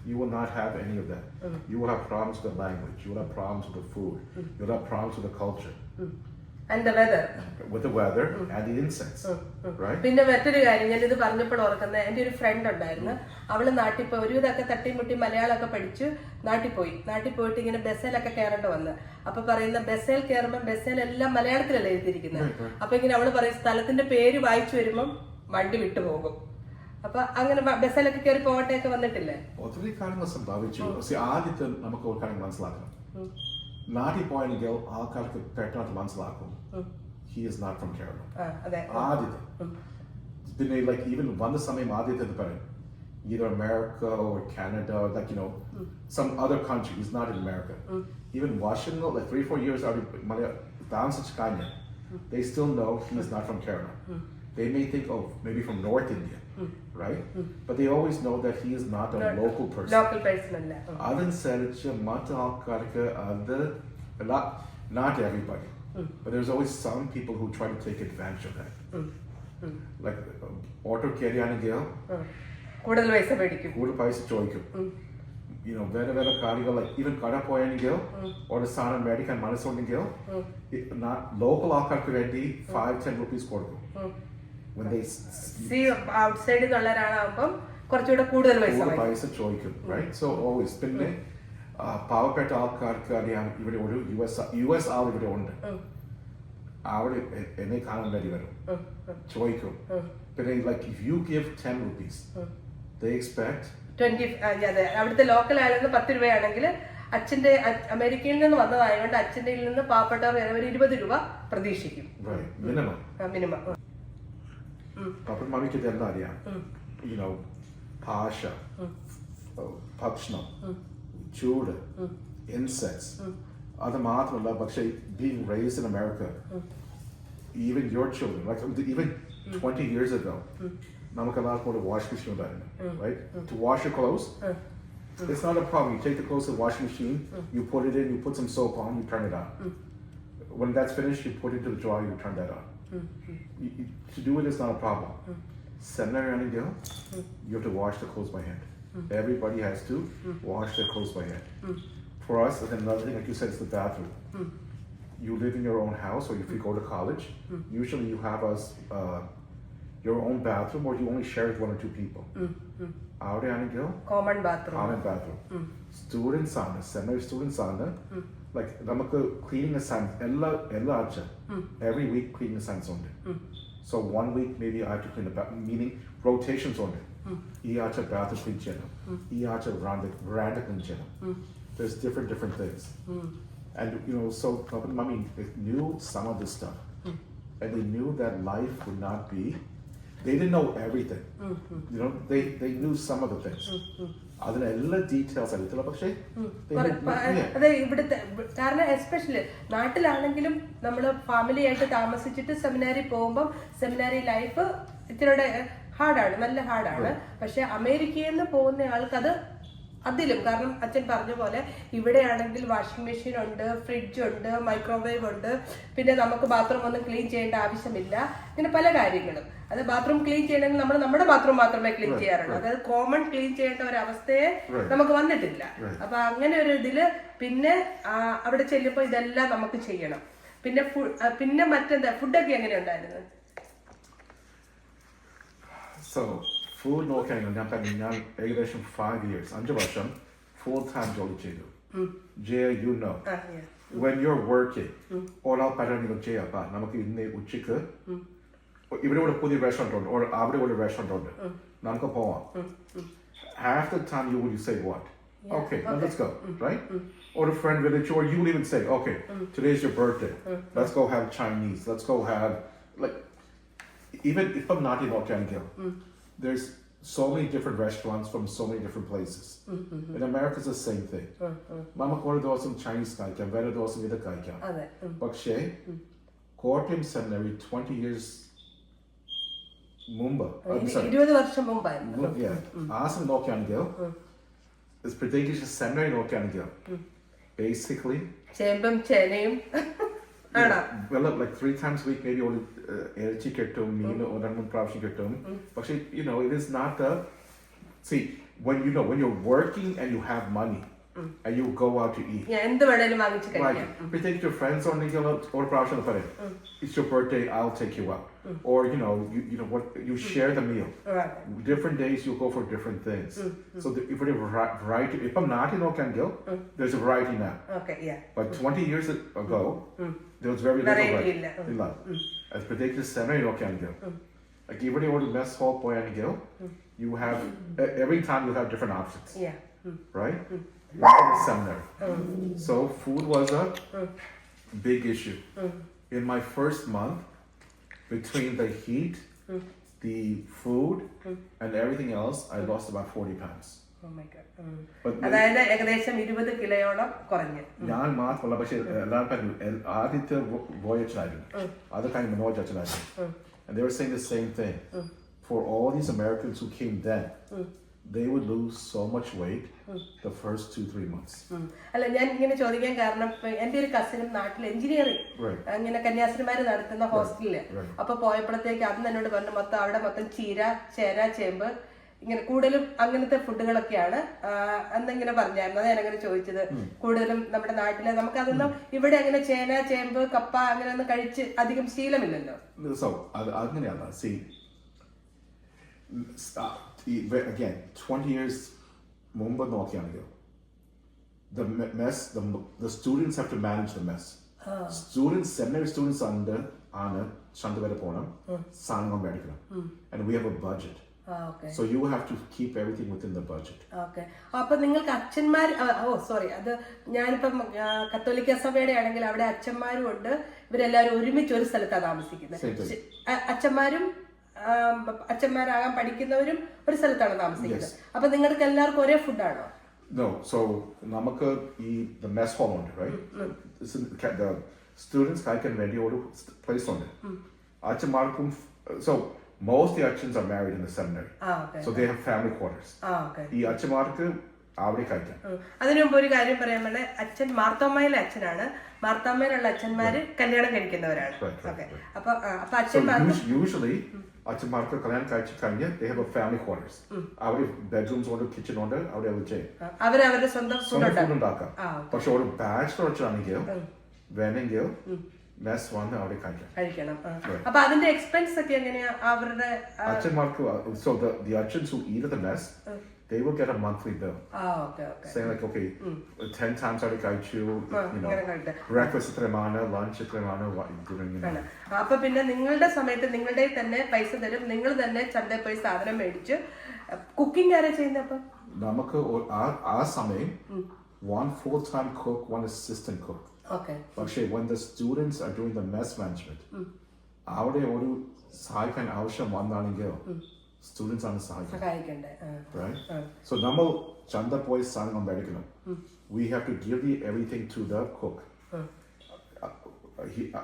you will not have any of that. You will have problems with the language, you will have problems with the food, you will have problems with the culture. And the weather. With the weather and the incense, right? പിന്നെ മറ്റൊരു കാര്യം ഞാനിത് പറഞ്ഞപ്പോൾ ഓർക്കുന്നത്, എൻ്റെ ഒരു front ഉണ്ടായിരുന്നു. അവള് നാട്ടിൽ പോയി ഒരുവിധമൊക്കെ തട്ടിമുട്ടി മലയാളമൊക്കെ പഠിച്ചു നാട്ടിൽ പോയിട്ട് ഇങ്ങനെ ബസ്സിലൊക്കെ കയറേണ്ട വന്ന്. അപ്പൊ പറയുന്ന ബസ്സിൽ കയറുമ്പോൾ ബസ്സിലെല്ലാം മലയാളത്തിലല്ലേ എഴുതിയിരിക്കുന്നത്. അപ്പൊ ഇങ്ങനെ അവള് പറയും സ്ഥലത്തിന്റെ പേര് വായിച്ചു വരുമ്പം വണ്ടി വിട്ടുപോകും. അപ്പൊ അങ്ങനെ ബസ്സിലൊക്കെ കയറി പോകട്ടെയൊക്കെ വന്നിട്ടില്ലേ? ഒത്തിരി കാര്യങ്ങൾ സംഭവിച്ചു. ആദ്യത്തെ നമുക്ക് ഒരു കാര്യം മനസ്സിലാക്കണം. നാട്ടിൽ പോയെങ്കിൽ ആൾക്കാർക്ക് പെട്ടെന്ന് മനസ്സിലാക്കും he is not from Kerala. ആദ്യത്തെ പിന്നെ like even വന്ന സമയം ആദ്യത്തെ പറയും either America or Canada, like you know some other country. He's not in America. Even Washington, like 3-4 years out, they still know he is not from Kerala. they may think, oh, maybe from North India, right? But they always know that he is not a local person. Local person അല്ല. അതനുസരിച്ച് മറ്റ് ആൾക്കാർക്ക് അത് not everybody, but there's always some people who try to take advantage of that. Like auto carry-ആണെങ്കിൽ കൂടുതൽ പൈസ മേടിക്കും, കൂടുതൽ പൈസ ചോദിക്കും. വേറെ വേറെ കാര്യങ്ങൾ, like even കട പോയാണെങ്കിൽ ഒരു സാധനം മേടിക്കാൻ മനസ്സുണ്ടെങ്കിൽ ലോക്കൽ ആൾക്കാർക്ക് വേണ്ടി 5-10 rupees കൊടുക്കും. When they see outside ഉള്ള ഒരാളാകുമ്പം കുറച്ചുകൂടെ കൂടുതൽ പൈസ ചോദിക്കും, right? So always പിന്നെ പാവപ്പെട്ട ആൾക്കാർക്ക് അറിയാം ഇവിടെ ഒരു US ആൾ ഇവിടെ ഉണ്ട്, അവിടെ എന്നെ കാണാൻ വേണ്ടി വരും, ചോദിക്കും. പിന്നെ like if you give 10 rupees, they expect 20. അവിടുത്തെ ലോക്കൽ ആയാലും 10 രൂപയാണെങ്കിൽ അച്ഛന്റെ അമേരിക്കയിൽ നിന്ന് വന്നതായതുകൊണ്ട് അച്ഛൻ്റെ നിന്ന് പാവപ്പെട്ടവർ ഒരു 20 രൂപ പ്രതീക്ഷിക്കും, മിനിമം. അപ്പം മമ്മിക്ക് ഇതെല്ലാം അറിയാം, ഭാഷ, ഭക്ഷണം, ചൂട്, ഇൻസെക്ട്സ്. അത് മാത്രമല്ല, പക്ഷേ being raised in America, even your children, like even 20 years ago, നമുക്ക് എല്ലാവർക്കും ഒരു വാഷ് മെഷീൻ ഉണ്ടായിരുന്നു, right? To wash your clothes, it's not a problem. You take the clothes to the washing machine, you put it in, you put some soap on, you turn it on. When that's finished, you put it into the dryer, you turn that on. To do it is not a problem. Seminary and girl, you have to wash the clothes by hand. Everybody has to wash their clothes by hand. For us, and another thing, like you said, is the bathroom. You live in your own house, or if you go to college, usually you have your own bathroom, or you only share with 1 or 2 people. Our girl, common bathroom. Students on seminary students on like നമുക്ക് cleaning assignments every week cleaning assignments on it. So 1 week maybe I have to clean the bathroom, meaning rotations on it. ഈ ആഴ്ച bathroom clean ചെയ്യണം, ഈ ആഴ്ച veranda clean ചെയ്യണം. There's different things. And so mommy knew some of this stuff, and they knew that life would not be, they didn't know everything. They knew some of the things. അതിന് എല്ലാ details അറിയത്തില്ല, പക്ഷേ അതെ ഇവിടുത്തെ കാരണം especially നാട്ടിലാണെങ്കിലും നമ്മൾ family ആയിട്ട് താമസിച്ചിട്ട് സെമിനാരി പോകുമ്പം സെമിനാരി ലൈഫ് ഇത്തിരിയുടെ ഹാർഡാണ്, നല്ല ഹാർഡാണ്. പക്ഷെ അമേരിക്കയിൽ നിന്ന് പോകുന്ന ആൾക്കത് അതിലും, കാരണം അച്ഛൻ പറഞ്ഞ പോലെ ഇവിടെയാണെങ്കിൽ വാഷിംഗ് മെഷീൻ ഉണ്ട്, ഫ്രിഡ്ജ് ഉണ്ട്, മൈക്രോവേവ് ഉണ്ട്, പിന്നെ നമുക്ക് ബാത്റൂം ഒന്നും ക്ലീൻ ചെയ്യേണ്ട ആവശ്യമില്ല. ഇങ്ങനെ പല കാര്യങ്ങളും. അത് ബാത്റൂം ക്ലീൻ ചെയ്യണമെങ്കിൽ നമ്മൾ നമ്മുടെ ബാത്റൂം മാത്രമേ ക്ലീൻ ചെയ്യാറുള്ളൂ. അതായത് കോമൺ ക്ലീൻ ചെയ്യേണ്ട ഒരു അവസ്ഥയെ നമുക്ക് വന്നിട്ടില്ല. അപ്പൊ അങ്ങനെ ഒരു ഇതില് പിന്നെ അവിടെ ചെല്ലുമ്പോൾ ഇതെല്ലാം നമുക്ക് ചെയ്യണം. പിന്നെ മറ്റെന്താ ഫുഡൊക്കെ എങ്ങനെ ഉണ്ടായിരുന്നു? Food നോക്കുകയാണെങ്കിൽ ഞാൻ ഏകദേശം 5 years 5 വർഷം full time ജോലി ചെയ്തു. Jay, when you're working, ഒരാൾ പറയുന്നത് ചെയ്യാം, നമുക്ക് ഇന്ന് ഉച്ചക്ക് ഇവിടെ ഒരു പുതിയ റെസ്റ്റോറൻറ്റ് ഉണ്ട്, അവിടെ ഒരു റെസ്റ്റോറൻറ്റ് ഉണ്ട്, നമുക്ക് പോവാം. Half the time you will say what? Okay, let's go, right? Or a friend village, or you will even say, okay, today's your birthday, let's go have Chinese, let's go have, like, even if I'm not in Achen, there's so many different restaurants from so many different places. In America, it's the same thing. Mama kore dosam Chinese kaikam, vera dosam ida kaikam. പക്ഷേ Kottayam seminary 20 years മുമ്പ്, 20 വർഷം മുമ്പായിരുന്നു. ആസം നോക്കുകയാണെങ്കിൽ പ്രത്യേകിച്ച് seminary നോക്കുകയാണെങ്കിൽ basically ചേമ്പും ചേനയും well, like 3 times a week maybe only ഇറച്ചി കിട്ടും, മീൻ 1-2 പ്രാവശ്യം കിട്ടും. പക്ഷേ it is not the, see, when you're working and you have money and you go out to eat, എന്ത് വേണേലും വാങ്ങിച്ച് കഴിക്കാം. പ്രത്യേകിച്ച് your friends ഉണ്ടെങ്കിൽ ഒരു പ്രാവശ്യം പറയും it's your birthday, I'll take you out. Or what, you share the meal. Different days you go for different things. So if we have variety, if I'm not in Achen, there's a variety now. Okay, yeah. But 20 years ago, there was very little variety. As predicted, seminary in Achen, like if you order mess hall boy and you have every time you have different options. Yeah. Right? Not in seminary. So food was a big issue. In my first month, between the heat, the food, and everything else, I lost about 40 pounds. Oh my God. അതായത് ഏകദേശം 20 കിലോയോളം കുറഞ്ഞു. ഞാൻ മാത്രമല്ല, പക്ഷേ എല്ലാവരും ആദ്യത്തെ വോയച്ചായിരുന്നു, അത് കഴിഞ്ഞ് Manoj അച്ഛനായിരുന്നു. and they were saying the same thing. For all these Americans who came then, they would lose so much weight the first 2-3 months. അല്ല, ഞാൻ ഇങ്ങനെ ചോദിക്കാൻ കാരണം എൻ്റെ ഒരു കസിനും നാട്ടിൽ എഞ്ചിനീയറിംഗ് ഇങ്ങനെ കന്യാസ്ത്രീമാര് നടത്തുന്ന ഹോസ്റ്റലില് അപ്പൊ പോയപ്പോഴത്തേക്ക് അന്ന് എന്നോട് പറഞ്ഞു അവിടെ മൊത്തം ചീര, ചേര, ചേമ്പ് ഇങ്ങനെ കൂടുതലും അങ്ങനത്തെ ഫുഡുകളൊക്കെയാണ് അന്നിങ്ങനെ പറഞ്ഞായിരുന്നു. അതാണ് അങ്ങനെ ചോദിച്ചത്. കൂടുതലും നമ്മുടെ നാട്ടിലെ നമുക്കതൊന്നും ഇവിടെ അങ്ങനെ ചേന, ചേമ്പ്, കപ്പ അങ്ങനെയൊന്നും കഴിച്ച് അധികം ശീലമില്ലല്ലോ. അങ്ങനെയല്ല. See, again, 20 years മുമ്പ് നോക്കിയാണെങ്കിൽ the students have to manage the mess. Seminary students ആണ് ചന്ത വരെ പോകണം, സാധനങ്ങൾ മേടിക്കണം, and we have a budget. So you have to keep everything within the budget. Okay. അപ്പൊ നിങ്ങൾക്ക് അച്ഛന്മാർ, അത് ഞാനിപ്പം കത്തോലിക്ക സഭയുടെ ആണെങ്കിൽ അവിടെ അച്ഛന്മാരും ഉണ്ട്. ഇവരെല്ലാവരും ഒരുമിച്ച് ഒരു സ്ഥലത്താണ് താമസിക്കുന്നത്. അച്ഛന്മാരാകാൻ പഠിക്കുന്നവരും ഒരു സ്ഥലത്താണ് താമസിക്കുന്നത്. അപ്പൊ നിങ്ങൾക്ക് എല്ലാവർക്കും ഒരേ ഫുഡാണോ? No. So നമുക്ക് the mess hall ഉണ്ട്, right? The students കഴിക്കാൻ വേണ്ടി ഒരു place ഉണ്ട്. അച്ഛന്മാർക്കും so most of the Achens are married in the seminary. So they have family quarters. ഈ അച്ഛന്മാർക്ക് അവിടെ കഴിക്കാം. അതിനു മുമ്പ് ഒരു കാര്യം പറയാൻ വേണ്ടേ, അച്ഛൻ മാർത്തോമ്മയിലെ അച്ഛനാണ്. മാർത്തോമ്മയിലുള്ള അച്ഛന്മാര് കല്യാണം കഴിക്കുന്നവരാണ്. അപ്പൊ അച്ഛന്മാർക്ക് usually അച്ഛന്മാർക്ക് കല്യാണം കഴിച്ച് കഴിഞ്ഞ് they have a family quarters. അവിടെ bedrooms ഉണ്ട്, kitchen ഉണ്ട്, അവിടെ അവർ ചെയ്യും. അവരവരുടെ സ്വന്തം ഫുഡ് ഉണ്ടാക്കാം. പക്ഷെ ഒരു ബാച്ചിലർ അച്ഛനാണെങ്കിൽ വേണമെങ്കിൽ മെസ് വന്ന് അവിടെ കഴിക്കണം. അപ്പൊ അതിന്റെ എക്സ്പെൻസ് ഒക്കെ എങ്ങനെയാ അവരുടെ അച്ഛന്മാർക്ക്? So the Achens who eat at the mess, they will get a monthly bill. Saying like, okay, 10 times അവിടെ കഴിച്ചു, breakfast ഇത്രമാണ്, lunch ഇത്രമാണ്, അപ്പൊ പിന്നെ നിങ്ങളുടെ സമയത്ത് നിങ്ങളുടെ തന്നെ പൈസ തരും, നിങ്ങൾ തന്നെ ചന്തയിൽ പോയി സാധനം മേടിച്ച് കുക്കിംഗ് ആരാ ചെയ്യുന്നത്? അപ്പൊ നമുക്ക് ആ സമയം 1 full-time cook, 1 assistant cook. പക്ഷേ when the students are doing the mess management, അവിടെ ഒരു സഹായിക്കാൻ ആവശ്യം വന്നാണെങ്കിൽ students ആണ് സഹായിക്കേണ്ടത്, right? So നമ്മൾ ചന്ത പോയി സാധനം മേടിക്കണം. We have to give everything to the cook.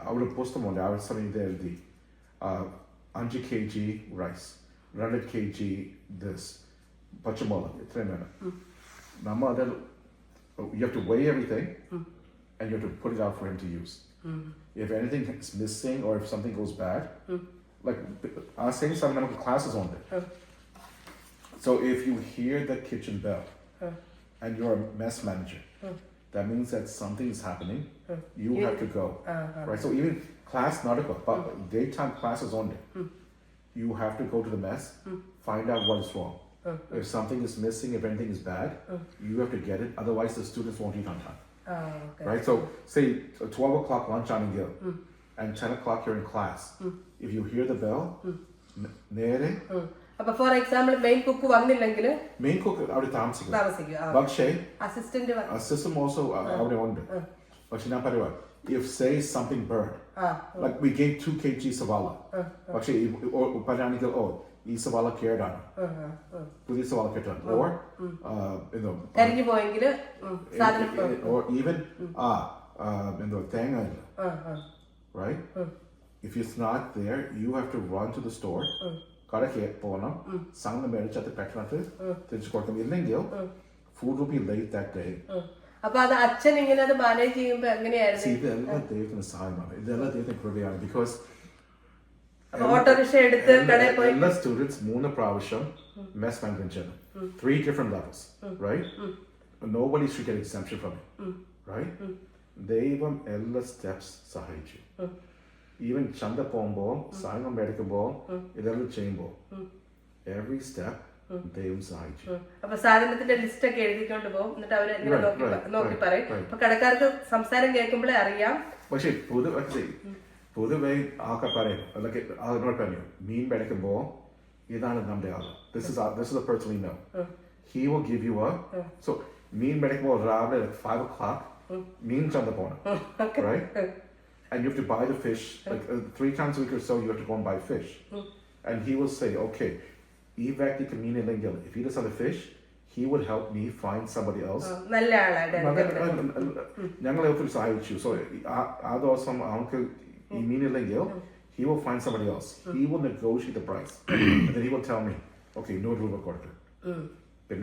അവിടെ പുസ്തകമുണ്ട്, അവിടെ സമയത്ത് എഴുതി 5 kg rice, 2 kg this, പച്ചമുളക് ഇത്രയും വേണം. നമ്മൾ അത് you have to weigh everything and you have to put it out for him to use. If anything is missing or if something goes bad, like I was saying, some classes on it. So if you hear the kitchen bell and you're a mess manager, that means that something is happening. You have to go, right? So even class not a but daytime classes on it, you have to go to the mess, find out what is wrong. If something is missing, if anything is bad, you have to get it. Otherwise, the students won't eat on time. Right? So, say 12 o'clock lunch on here, and 10 o'clock you're in class. If you hear the bell, for example, main cook വന്നില്ലെങ്കിൽ main cook അവിടെ താമസിക്കും. പക്ഷേ assistant also അവിടെ ഉണ്ട്. പക്ഷേ ഞാൻ പറയുക, if say something burned, like we gave 2 kg savala, പക്ഷേ പറയുകയാണെങ്കിൽ ഈ സവാള കേടാണ്, പുതിയ സവാള കേട്ടാണ്, or കരിഞ്ഞു പോയെങ്കിൽ or even തേങ്ങ ഇല്ല, right? If it's not there, you have to run to the store, കടയ്ക്ക് പോകണം, സാധനം മേടിച്ചത് പെട്ടെന്ന് തിരിച്ചു കൊടുക്കണം. ഇല്ലെങ്കിൽ food will be late that day. അപ്പൊ അത് അച്ഛൻ ഇങ്ങനെ അത് മാനേജ് ചെയ്യുമ്പോ എങ്ങനെയായിരുന്നു? ഇതെല്ലാം ദൈവത്തിന് സഹായമാണ്, ഇതെല്ലാം ദൈവത്തിന് കൃപയാണ്. ബിക്കോസ് എല്ലാ സ്റ്റുഡൻസ് 3 പ്രാവശ്യം മെസ് മാനേജ്മെന്റ് ചെയ്യണം, 3 different levels, right? Nobody should get exemption from it, right? ദൈവം എല്ലാ സ്റ്റെപ്സ് സഹായിച്ചു. ഈവൻ ചന്ത പോകുമ്പോൾ, സാധനം മേടിക്കുമ്പോൾ, ഇതെല്ലാം ചെയ്യുമ്പോൾ every step ദൈവം സഹായിച്ചു. അപ്പൊ സാധനത്തിന്റെ ലിസ്റ്റ് ഒക്കെ എഴുതിക്കൊണ്ട് പോകും, എന്നിട്ട് അവര് നോക്കി പറയും. അപ്പൊ കടക്കാർക്ക് സംസാരം കേൾക്കുമ്പോഴേ അറിയാം. പക്ഷെ പൊതുവെ ആൾക്കാർ പറയും, അല്ലെങ്കിൽ അതിനോട് പറഞ്ഞു, മീൻ മേടിക്കുമ്പോൾ ഇതാണ് നമ്മുടെ ആൾ, this is the person we know. He will give you so മീൻ മേടിക്കുമ്പോൾ രാവിലെ 5 o'clock മീൻ ചന്ത പോകണം, right? And you have to buy the fish, like 3 times a week or so you have to go and buy fish. And he will say, okay, ഈ വ്യക്തിക്ക് മീനില്ലെങ്കിൽ, if he doesn't have a fish, he would help me find somebody else. ഞങ്ങളെ ഒത്തിരി സഹായിച്ചു. So ആ ദിവസം അവർക്ക് ഈ മീനില്ലെങ്കിൽ he will find somebody else. He will negotiate the price. And then he will tell me, okay, no rule quarter. Then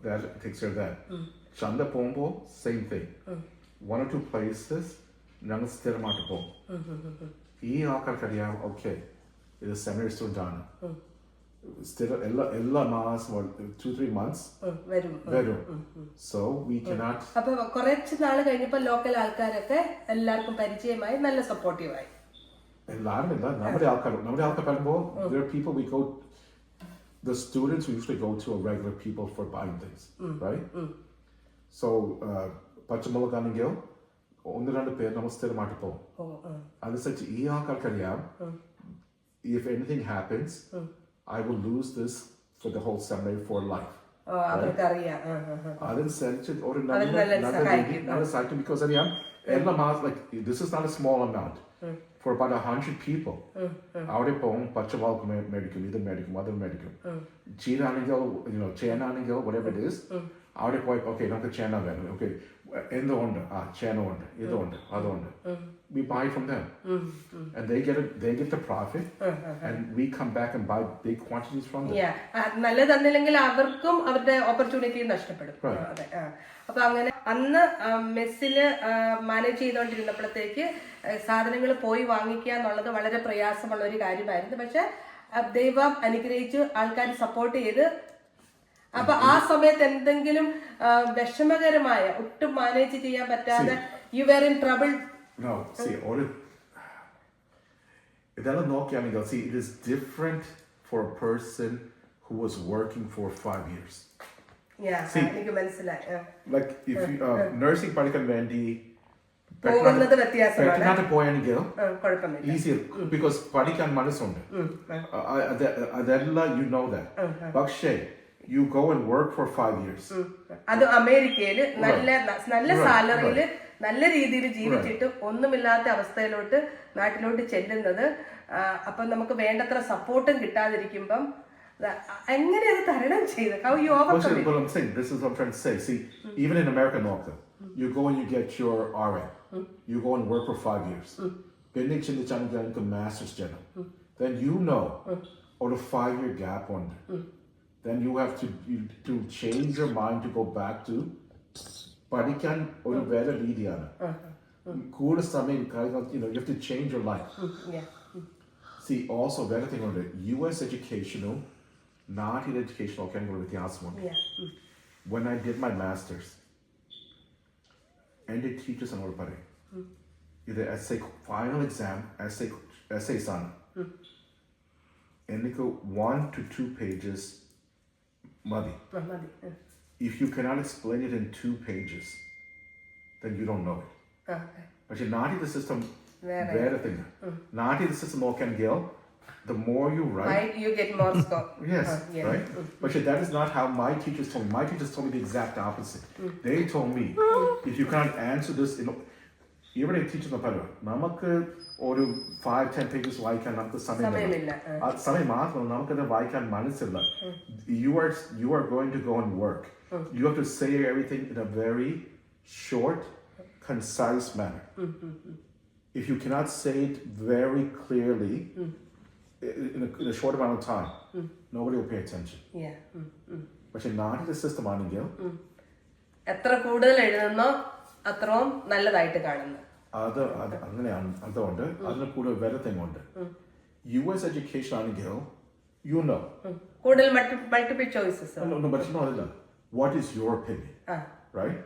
that takes care of that. Chanda Pombo, same thing. 1 or 2 places, ഞങ്ങൾ സ്ഥിരമായിട്ട് പോകും. ഈ ആൾക്കാർക്കറിയാം, okay, ഇത് seminary student ആണ്, സ്ഥിരം എല്ലാ മാസം 2-3 months വരും. So we cannot. അപ്പൊ കുറച്ച് നാൾ കഴിഞ്ഞപ്പോ ലോക്കൽ ആൾക്കാരൊക്കെ എല്ലാവർക്കും പരിചയമായി, നല്ല സപ്പോർട്ടീവായി. എല്ലാവരും ഇല്ല, നമ്മുടെ ആൾക്കാർ പറയുമ്പോൾ there are people we go, the students we usually go to are regular people for buying things, right? So പച്ചമുളകാണെങ്കിൽ 1-2 പേർ നമ്മൾ സ്ഥിരമായിട്ട് പോകും. അതനുസരിച്ച് ഈ ആൾക്കാർക്കറിയാം, if anything happens, I will lose this for the whole seminary for life. അതനുസരിച്ച് ഒരു നല്ല സഹായിക്കും. Because അറിയാം, എല്ലാ മാസം, like this is not a small amount. For about 100 people. അവിടെ പോകും, പച്ചമുളക് മേടിക്കും, ഇത് മേടിക്കും, അത് മേടിക്കും. ചീരാണെങ്കിൽ, ചേനാണെങ്കിൽ, whatever it is, അവിടെ പോയി, okay, നമുക്ക് ചേന വേണം, okay, എന്തുകൊണ്ട്, ചേന ഉണ്ട്, ഇതുണ്ട്, അതുണ്ട്. We buy from them. And they get the profit. And we come back and buy big quantities from them. നല്ല തന്നില്ലെങ്കിൽ അവർക്കും അവരുടെ ഓപ്പർച്യൂണിറ്റി നഷ്ടപ്പെടും. അപ്പൊ അങ്ങനെ അന്ന് മെസ്സില് മാനേജ് ചെയ്തുകൊണ്ടിരുന്നപ്പോഴത്തേക്ക് സാധനങ്ങൾ പോയി വാങ്ങിക്കുക എന്നുള്ളത് വളരെ പ്രയാസമുള്ള ഒരു കാര്യമായിരുന്നു. പക്ഷെ ദൈവം അനുഗ്രഹിച്ചു, ആൾക്കാർ സപ്പോർട്ട് ചെയ്ത്. അപ്പൊ ആ സമയത്ത് എന്തെങ്കിലും വിഷമകരമായ, ഒട്ടും മാനേജ് ചെയ്യാൻ പറ്റാതെ, you were in trouble? No, see, ഇതെല്ലാം നോക്കിയാണെങ്കിൽ, see, it is different for a person who was working for 5 years. എനിക്ക് മനസ്സിലായി. Like if you നഴ്സിംഗ് പഠിക്കാൻ വേണ്ടി പോകുന്നത് വ്യത്യാസമാണ്. പോയാണെങ്കിൽ ഈസിയർ, ബിക്കോസ് പഠിക്കാൻ മനസ്സുണ്ട്, അതെല്ലാം you know that. പക്ഷേ you go and work for 5 years. അത് അമേരിക്കയില് നല്ല സാലറിയില് നല്ല രീതിയിൽ ജീവിച്ചിട്ട് ഒന്നുമില്ലാത്ത അവസ്ഥയിലോട്ട് നാട്ടിലോട്ട് ചെല്ലുന്നത്, അപ്പൊ നമുക്ക് വേണ്ടത്ര സപ്പോർട്ടും കിട്ടാതിരിക്കുമ്പം എങ്ങനെ അത് തരണം ചെയ്ത്? How you overcome it? But I'm saying, this is what I'm trying to say. See, even in America, you go and you get your RN. You go and work for 5 years. Then you master's general. Then you know, or a 5-year gap on. Then you have to change your mind to go back to പഠിക്കാൻ ഒരു വേറെ രീതിയാണ്. കൂടുതൽ സമയം, you have to change your life. See, also വേറെ thing ഉണ്ട്, US educational, നാട്ടിലെ educational ഒക്കെ ആണെങ്കിൽ വ്യത്യാസമുണ്ട്. When I did my masters, എൻ്റെ ടീച്ചേഴ്സ് എന്നോട് പറയും, ഇത് ഫൈനൽ എക്സാം essays ആണ്, എനിക്ക് 1 to 2 pages മതി. If you cannot explain it in 2 pages, then you don't know it. പക്ഷെ നാട്ടിലെ സിസ്റ്റം വേറെ thing. നാട്ടിലെ സിസ്റ്റം നോക്കുകയാണെങ്കിൽ, the more you write, you get more score. Yes, right? But that is not how my teachers told me. My teachers told me the exact opposite. They told me, if you can't answer this, ഇവിടെ teacher പറയുക, നമുക്ക് ഒരു 5-10 pages വായിക്കാൻ നമുക്ക് സമയമില്ല. സമയം മാത്രം നമുക്കത് വായിക്കാൻ മനസ്സില്ല. You are going to go and work. You have to say everything in a very short, concise manner. If you cannot say it very clearly, in a short amount of time, nobody will pay attention. പക്ഷെ നാട്ടിലെ system ആണെങ്കിൽ എത്ര കൂടുതൽ എഴുതുന്നോ അത്രയും നല്ലതായിട്ട് കാണുന്നു. അത് അങ്ങനെയാണ്. അതുകൊണ്ട് അതിന് കൂടുതൽ വേറെ തെങ്ങുണ്ട്. US education ആണെങ്കിൽ കൂടുതൽ multiple choices. No, but you know that. What is your opinion? Right?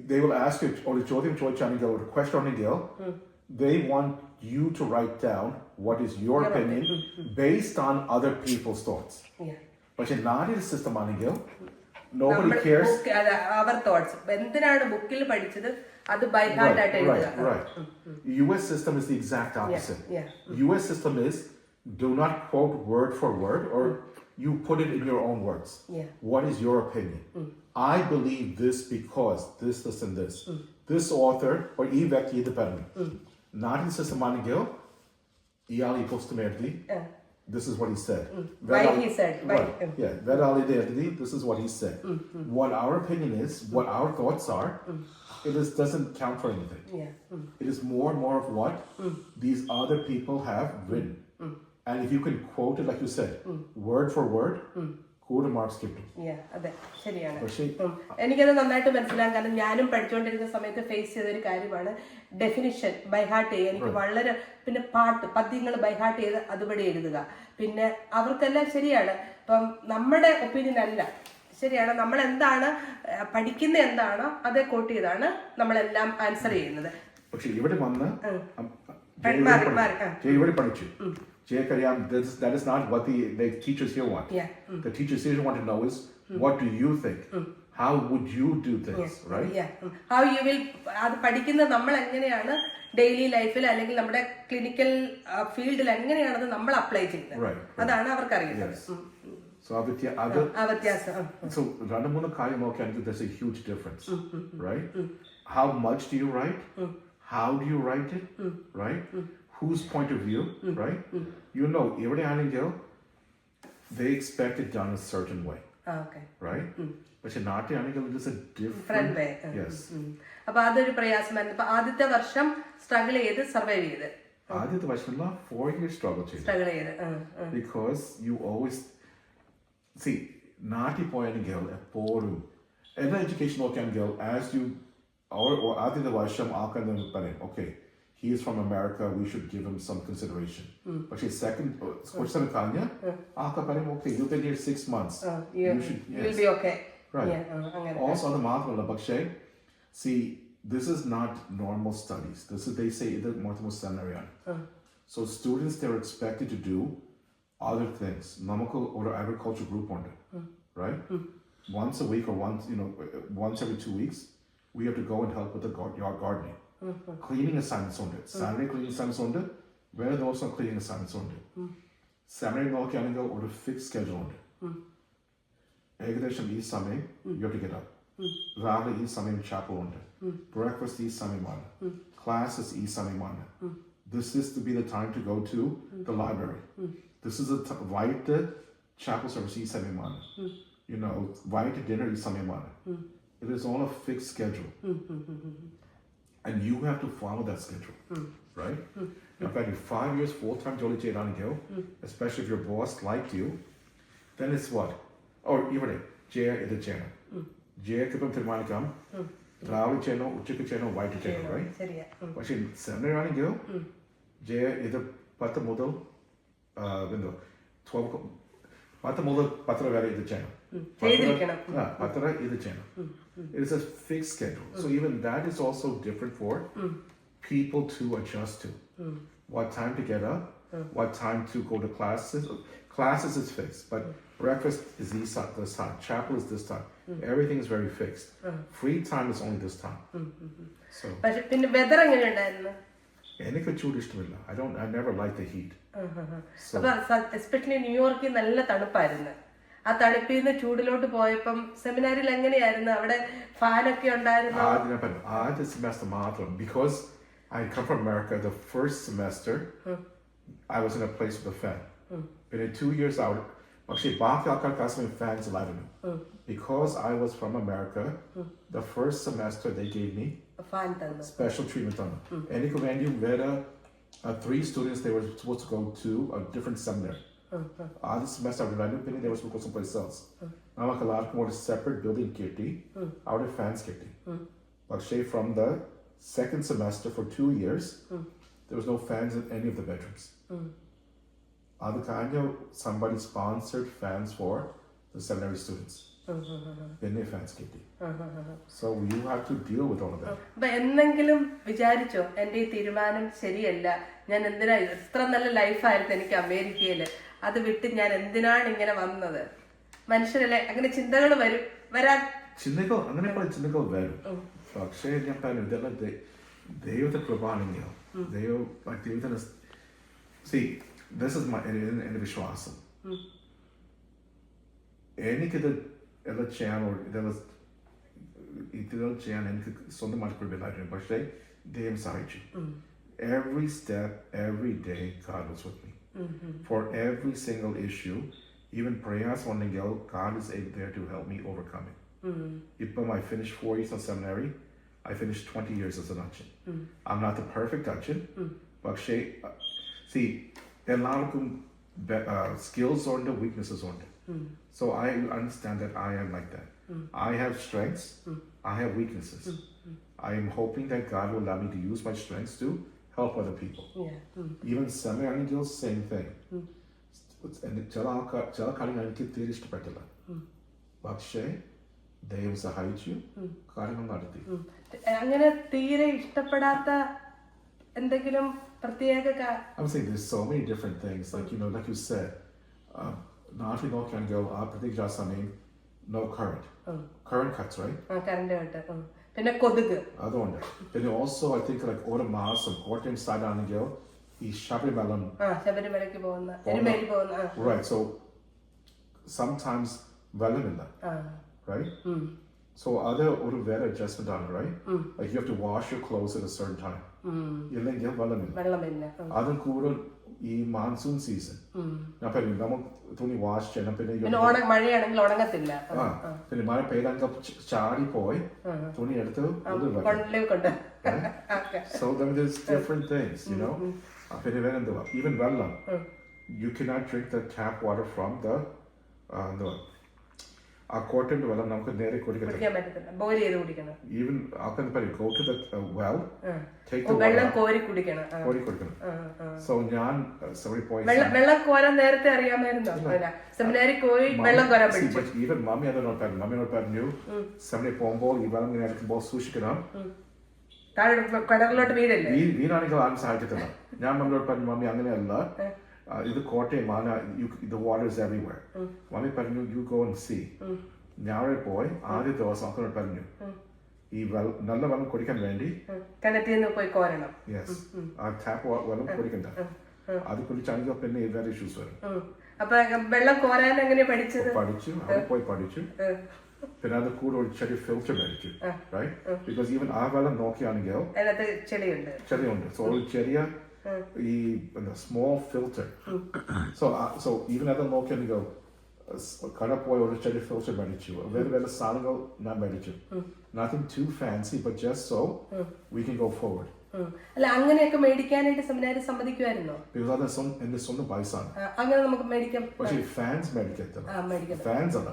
They will ask you, or the ചോദ്യം ചോദിച്ചാണെങ്കിൽ, or the question ആണെങ്കിൽ, they want you to write down what is your opinion based on other people's thoughts. But in നാട്ടിലെ system ആണെങ്കിൽ, nobody cares. Our thoughts. എന്തിനാണ് ബുക്കിൽ പഠിച്ചത് അത് by heart ആയിട്ട് എഴുതുക. Right. US system is the exact opposite. US system is, do not quote word for word, or you put it in your own words. What is your opinion? I believe this because this, and this. This author, or ഈ വ്യക്തി ഇത് പറഞ്ഞു. നാട്ടിലെ system ആണെങ്കിൽ, ഇയാൾ ഈ പുസ്തകം എഴുതി, this is what he said. Why he said. Why. Right. Yeah, this is what he said. What our opinion is, what our thoughts are, doesn't count for anything. Yeah. It is more and more of what these other people have written. And if you can quote it, like you said, word for word, കൂടുതൽ marks കിട്ടും. അതെ, ശരിയാണ്. പക്ഷേ എനിക്കത് നന്നായിട്ട് മനസ്സിലാകാൻ, കാരണം ഞാനും പഠിച്ചുകൊണ്ടിരുന്ന സമയത്ത് ഫേസ് ചെയ്തൊരു കാര്യമാണ് ഡെഫിനിഷൻ ബൈഹാർട്ട് ചെയ്യുക. എനിക്ക് വളരെ, പിന്നെ പദ്യങ്ങൾ ബൈഹാർട്ട് ചെയ്ത് അതുപടി എഴുതുക. പിന്നെ അവർക്കെല്ലാം ശരിയാണ്. ഇപ്പം നമ്മുടെ ഒപ്പീനിയൻ അല്ല, ശരിയാണ്. നമ്മൾ എന്താണ് പഠിക്കുന്ന എന്താണോ അതേ കോട്ട് ചെയ്താണ് നമ്മളെല്ലാം ആൻസർ ചെയ്യുന്നത്. പക്ഷെ ഇവിടെ വന്ന് ഇവിടെ പഠിച്ചു that is not what the teachers here want. The teachers here want to know is what do you think? How would you do things, right? How you will, അത് പഠിക്കുന്നത് നമ്മൾ എങ്ങനെയാണ് ഡെയിലി ലൈഫിൽ അല്ലെങ്കിൽ നമ്മുടെ ക്ലിനിക്കൽ ഫീൽഡിൽ എങ്ങനെയാണത് നമ്മൾ അപ്ലൈ ചെയ്യുന്നത്, അതാണ് അവർക്ക് അറിയുന്നത്. So രണ്ട് മൂന്ന് കാര്യം നോക്കുകയാണെങ്കിൽ there's a huge difference, right? How much do you write? How do you write it, right? Whose point of view, right? You know, എവിടെയാണെങ്കിൽ they expect it done a certain way, right? പക്ഷെ നാട്ടിലാണെങ്കിൽ it is a different way. Yes. അപ്പൊ അതൊരു പ്രയാസമായിരുന്നു. അപ്പൊ ആദ്യത്തെ വർഷം struggle ചെയ്ത് survive ചെയ്ത്, ആദ്യത്തെ വർഷം 4 years സ്ട്രഗിൾ ചെയ്ത്, because you always see നാട്ടിൽ പോയാണെങ്കിൽ എപ്പോഴും എല്ലാ എഡ്യൂക്കേഷൻ നോക്കിയാണെങ്കിൽ as you or ആദ്യത്തെ വർഷം ആൾക്കാർ പറയും okay, he is from America, we should give him some consideration. But she's second, question Kanya, okay, you've been here 6 months. You'll be okay. Right. Also, the Mahatma Bakshay, see, this is not normal studies. They say the multiple seminary. So students, they're expected to do other things. Namakal or agriculture group on it, right? Once a week or once every 2 weeks, we have to go and help with the yard gardening. Cleaning assignments on it. Saturday cleaning assignments on it. Where are those cleaning assignments on it? Seminary നോക്കിയാണെങ്കിൽ ഒരു fixed schedule ഉണ്ട്. ഏകദേശം ഈ സമയം you have to get up. രാവിലെ ഈ സമയം chapel ഉണ്ട്. Breakfast ഈ സമയമാണ്. Classes ഈ സമയമാണ്. This is to be the time to go to the library. This is the right chapel service ഈ സമയമാണ്. Right dinner ഈ സമയമാണ്. It is all a fixed schedule. And you have to follow that schedule, right? In fact, if 5 years full-time jolly Jay especially if your boss liked you, then it's what? Or even Jay is the channel. Jay kipam tirmanikam, Ravi channel, Uchika channel, White channel, right? But in seminary running girl, Jay is the Patamodal window. 12 Patamodal Patra is the channel. Patra is the channel. It is a fixed schedule. So even that is also different for people to adjust to. What time to get up, what time to go to classes. Classes is fixed, but breakfast is this time, chapel is this time. Everything is very fixed. Free time is only this time. So. പിന്നെ weather എങ്ങനെയുണ്ടായിരുന്നു? എനിക്ക് ചൂട് ഇഷ്ടമില്ല. I never liked the heat. Especially ന്യൂയോർക്കിൽ നല്ല തണുപ്പായിരുന്നു. ആ തണുപ്പിൽ നിന്ന് ചൂടിലോട്ട് പോയപ്പം സെമിനാരിൽ എങ്ങനെയായിരുന്നു? അവിടെ ഫാനൊക്കെ ഉണ്ടായിരുന്നു? ആദ്യ സെമസ്റ്റർ മാത്രം. Because I come from America, the first semester I was in a place with a fan. But in 2 years out, പക്ഷേ ബാക്കി ആൾക്കാർക്ക് ആ സമയം ഫാൻസ് ഇല്ലായിരുന്നു. Because I was from America, the first semester they gave me special treatment തന്നു. എനിക്ക് വേണ്ടി വേറെ 3 students, they were supposed to go to a different seminary. This semester I didn't think they were supposed to go someplace else. Now like a lot more separate building kitty, out of fans kitty. But from the second semester for 2 years, there was no fans in any of the bedrooms. Other kind of somebody sponsored fans for the seminary students. Then they fans kitty. So you have to deal with all of that. But എന്തെങ്കിലും വിചാരിച്ചോ എൻ്റെ ഈ തീരുമാനം ശരിയല്ല, ഞാൻ എന്തിനാ ഇത്ര നല്ല ലൈഫായിരുന്നു എനിക്ക് അമേരിക്കയില്, അത് വിട്ട് ഞാൻ എന്തിനാണ് ഇങ്ങനെ വന്നത്? മനുഷ്യരല്ലേ, അങ്ങനെ ചിന്തകൾ വരാൻ ചിന്തകൾ വരും. പക്ഷേ ഞാൻ പറഞ്ഞു ഇതെല്ലാം ദൈവത്തെ കൃപാണെങ്കിൽ ദൈവത്തിന് see, this is എൻ്റെ വിശ്വാസം. എനിക്കിത് എല്ലാം ചെയ്യാൻ എനിക്ക് സ്വന്തമായിട്ട് കഴിവില്ലായിരുന്നു. പക്ഷേ ദൈവം സഹായിച്ചു. Every step, every day, God was with me. For every single issue, even prayers on the go, God is there to help me overcome it. Ipam, I finished 4 years of seminary. I finished 20 years as an Achen. I'm not the perfect Achen, but see, എല്ലാവർക്കും skills on the weaknesses on it. So I understand that I am like that. I have strengths, I have weaknesses. I am hoping that God will allow me to use my strengths to help other people. Even seminary girls, same thing. ചില കാര്യങ്ങൾ എനിക്ക് തീരെ ഇഷ്ടപ്പെട്ടില്ല, പക്ഷേ ദൈവം സഹായിച്ചു, കാര്യങ്ങൾ നടത്തി. അങ്ങനെ തീരെ ഇഷ്ടപ്പെടാത്ത എന്തെങ്കിലും പ്രത്യേക I would say there's so many different things, like like you said, നാട്ടിൽ നോക്കിയാണെങ്കിൽ ആ പ്രത്യേക സമയം no current cuts, right? Current cut, പിന്നെ കൊതുക്, അതുകൊണ്ട്. പിന്നെ also I think like ഒരു മാസം കോട്ടയം സൈഡ് ആണെങ്കിൽ ഈ ശബരിമലയ്ക്ക് പോകുന്ന right, so sometimes വെള്ളമില്ല, right? So other ഒരു വേറെ adjustment ആണ്, right? Like you have to wash your clothes at a certain time. ഇല്ലെങ്കിൽ വെള്ളമില്ല. അതും കൂടെ ഈ മാൺസൂൺ സീസൺ ഞാൻ പറയും നമ്മൾ തുണി വാഷ് ചെയ്യണം, പിന്നെ മഴയാണെങ്കിൽ ഉണങ്ങത്തില്ല, പിന്നെ മഴ പെയ്താൽ ചാടി പോയി തുണി എടുത്ത് so there's different things, പിന്നെ വേറെ എന്തുവാ, even വെള്ളം, you cannot drink the tap water from the ആ കോട്ടന്റെ വെള്ളം നമുക്ക് നേരെ കുടിക്കാൻ പറ്റില്ല, ബോയിൽ ചെയ്ത് കുടിക്കണം. ഈവൻ ആൾക്കാർ പറയും go to the well, take the വെള്ളം കോരി കുടിക്കണം. So ഞാൻ വെള്ളം കോരാൻ നേരത്തെ അറിയാമായിരുന്നു, സെമിനാരി പോയി വെള്ളം കോരാൻ പഠിച്ചു. ഈവൻ മമ്മിയോട് പറഞ്ഞു സെമിനാരി പോകുമ്പോൾ ഈ വെള്ളം ഇങ്ങനെ എടുക്കുമ്പോൾ സൂക്ഷിക്കണം, കടലിലോട്ട് വീണാണെങ്കിൽ ആരും സഹായിക്കത്തില്ല. ഞാൻ മമ്മിയോട് പറഞ്ഞു മമ്മി അങ്ങനെയല്ല, ഇത് കോട്ടയമാണ്, the water is everywhere. Mummy പറഞ്ഞു you go and see. ഞാൻ പോയി ആദ്യ ദിവസം അപ്പനോട് പറഞ്ഞു ഈ നല്ല വെള്ളം കുടിക്കാൻ വേണ്ടി കിണറ്റിൽ പോയി കോരണം. യെസ്, ആ ടാപ്പ് വെള്ളം കുടിക്കണ്ട, അത് കുടിച്ചാണെങ്കിൽ പിന്നെ വേറെ ഇഷ്യൂസ് വരും. അപ്പൊ വെള്ളം കോരാൻ എങ്ങനെ പഠിച്ചു, അവിടെ പോയി പഠിച്ചു, പിന്നെ അത് കൂടെ ഒരു ചെറിയ ഫിൽറ്റർ മേടിച്ചു, റൈറ്റ്? ബിക്കോസ് ഈവൻ ആ വെള്ളം നോക്കിയാണെങ്കിൽ ചെടിയുണ്ട്, സോ ഒരു ചെറിയ ഈ സ്മോൾ ഫിൽറ്റർ, സോ ഈവൻ അത് നോക്കിയാണെങ്കിൽ കട പോയി ഒരു ചെറിയ ഫിൽറ്റർ മേടിച്ചു, വേറെ വേറെ സാധനങ്ങൾ ഞാൻ മേടിച്ചു. Nothing too fancy, but just so we can go forward. അല്ല അങ്ങനെയൊക്കെ മേടിക്കാനായിട്ട് സെമിനാരി സമ്മതിക്കുമായിരുന്നോ? Because അത് എന്റെ സ്വന്തം പൈസയാണ്, അങ്ങനെ നമുക്ക് മേടിക്കാം. പക്ഷേ ഫാൻസ് മേടിക്കത്തില്ല, ഫാൻസ് അല്ല,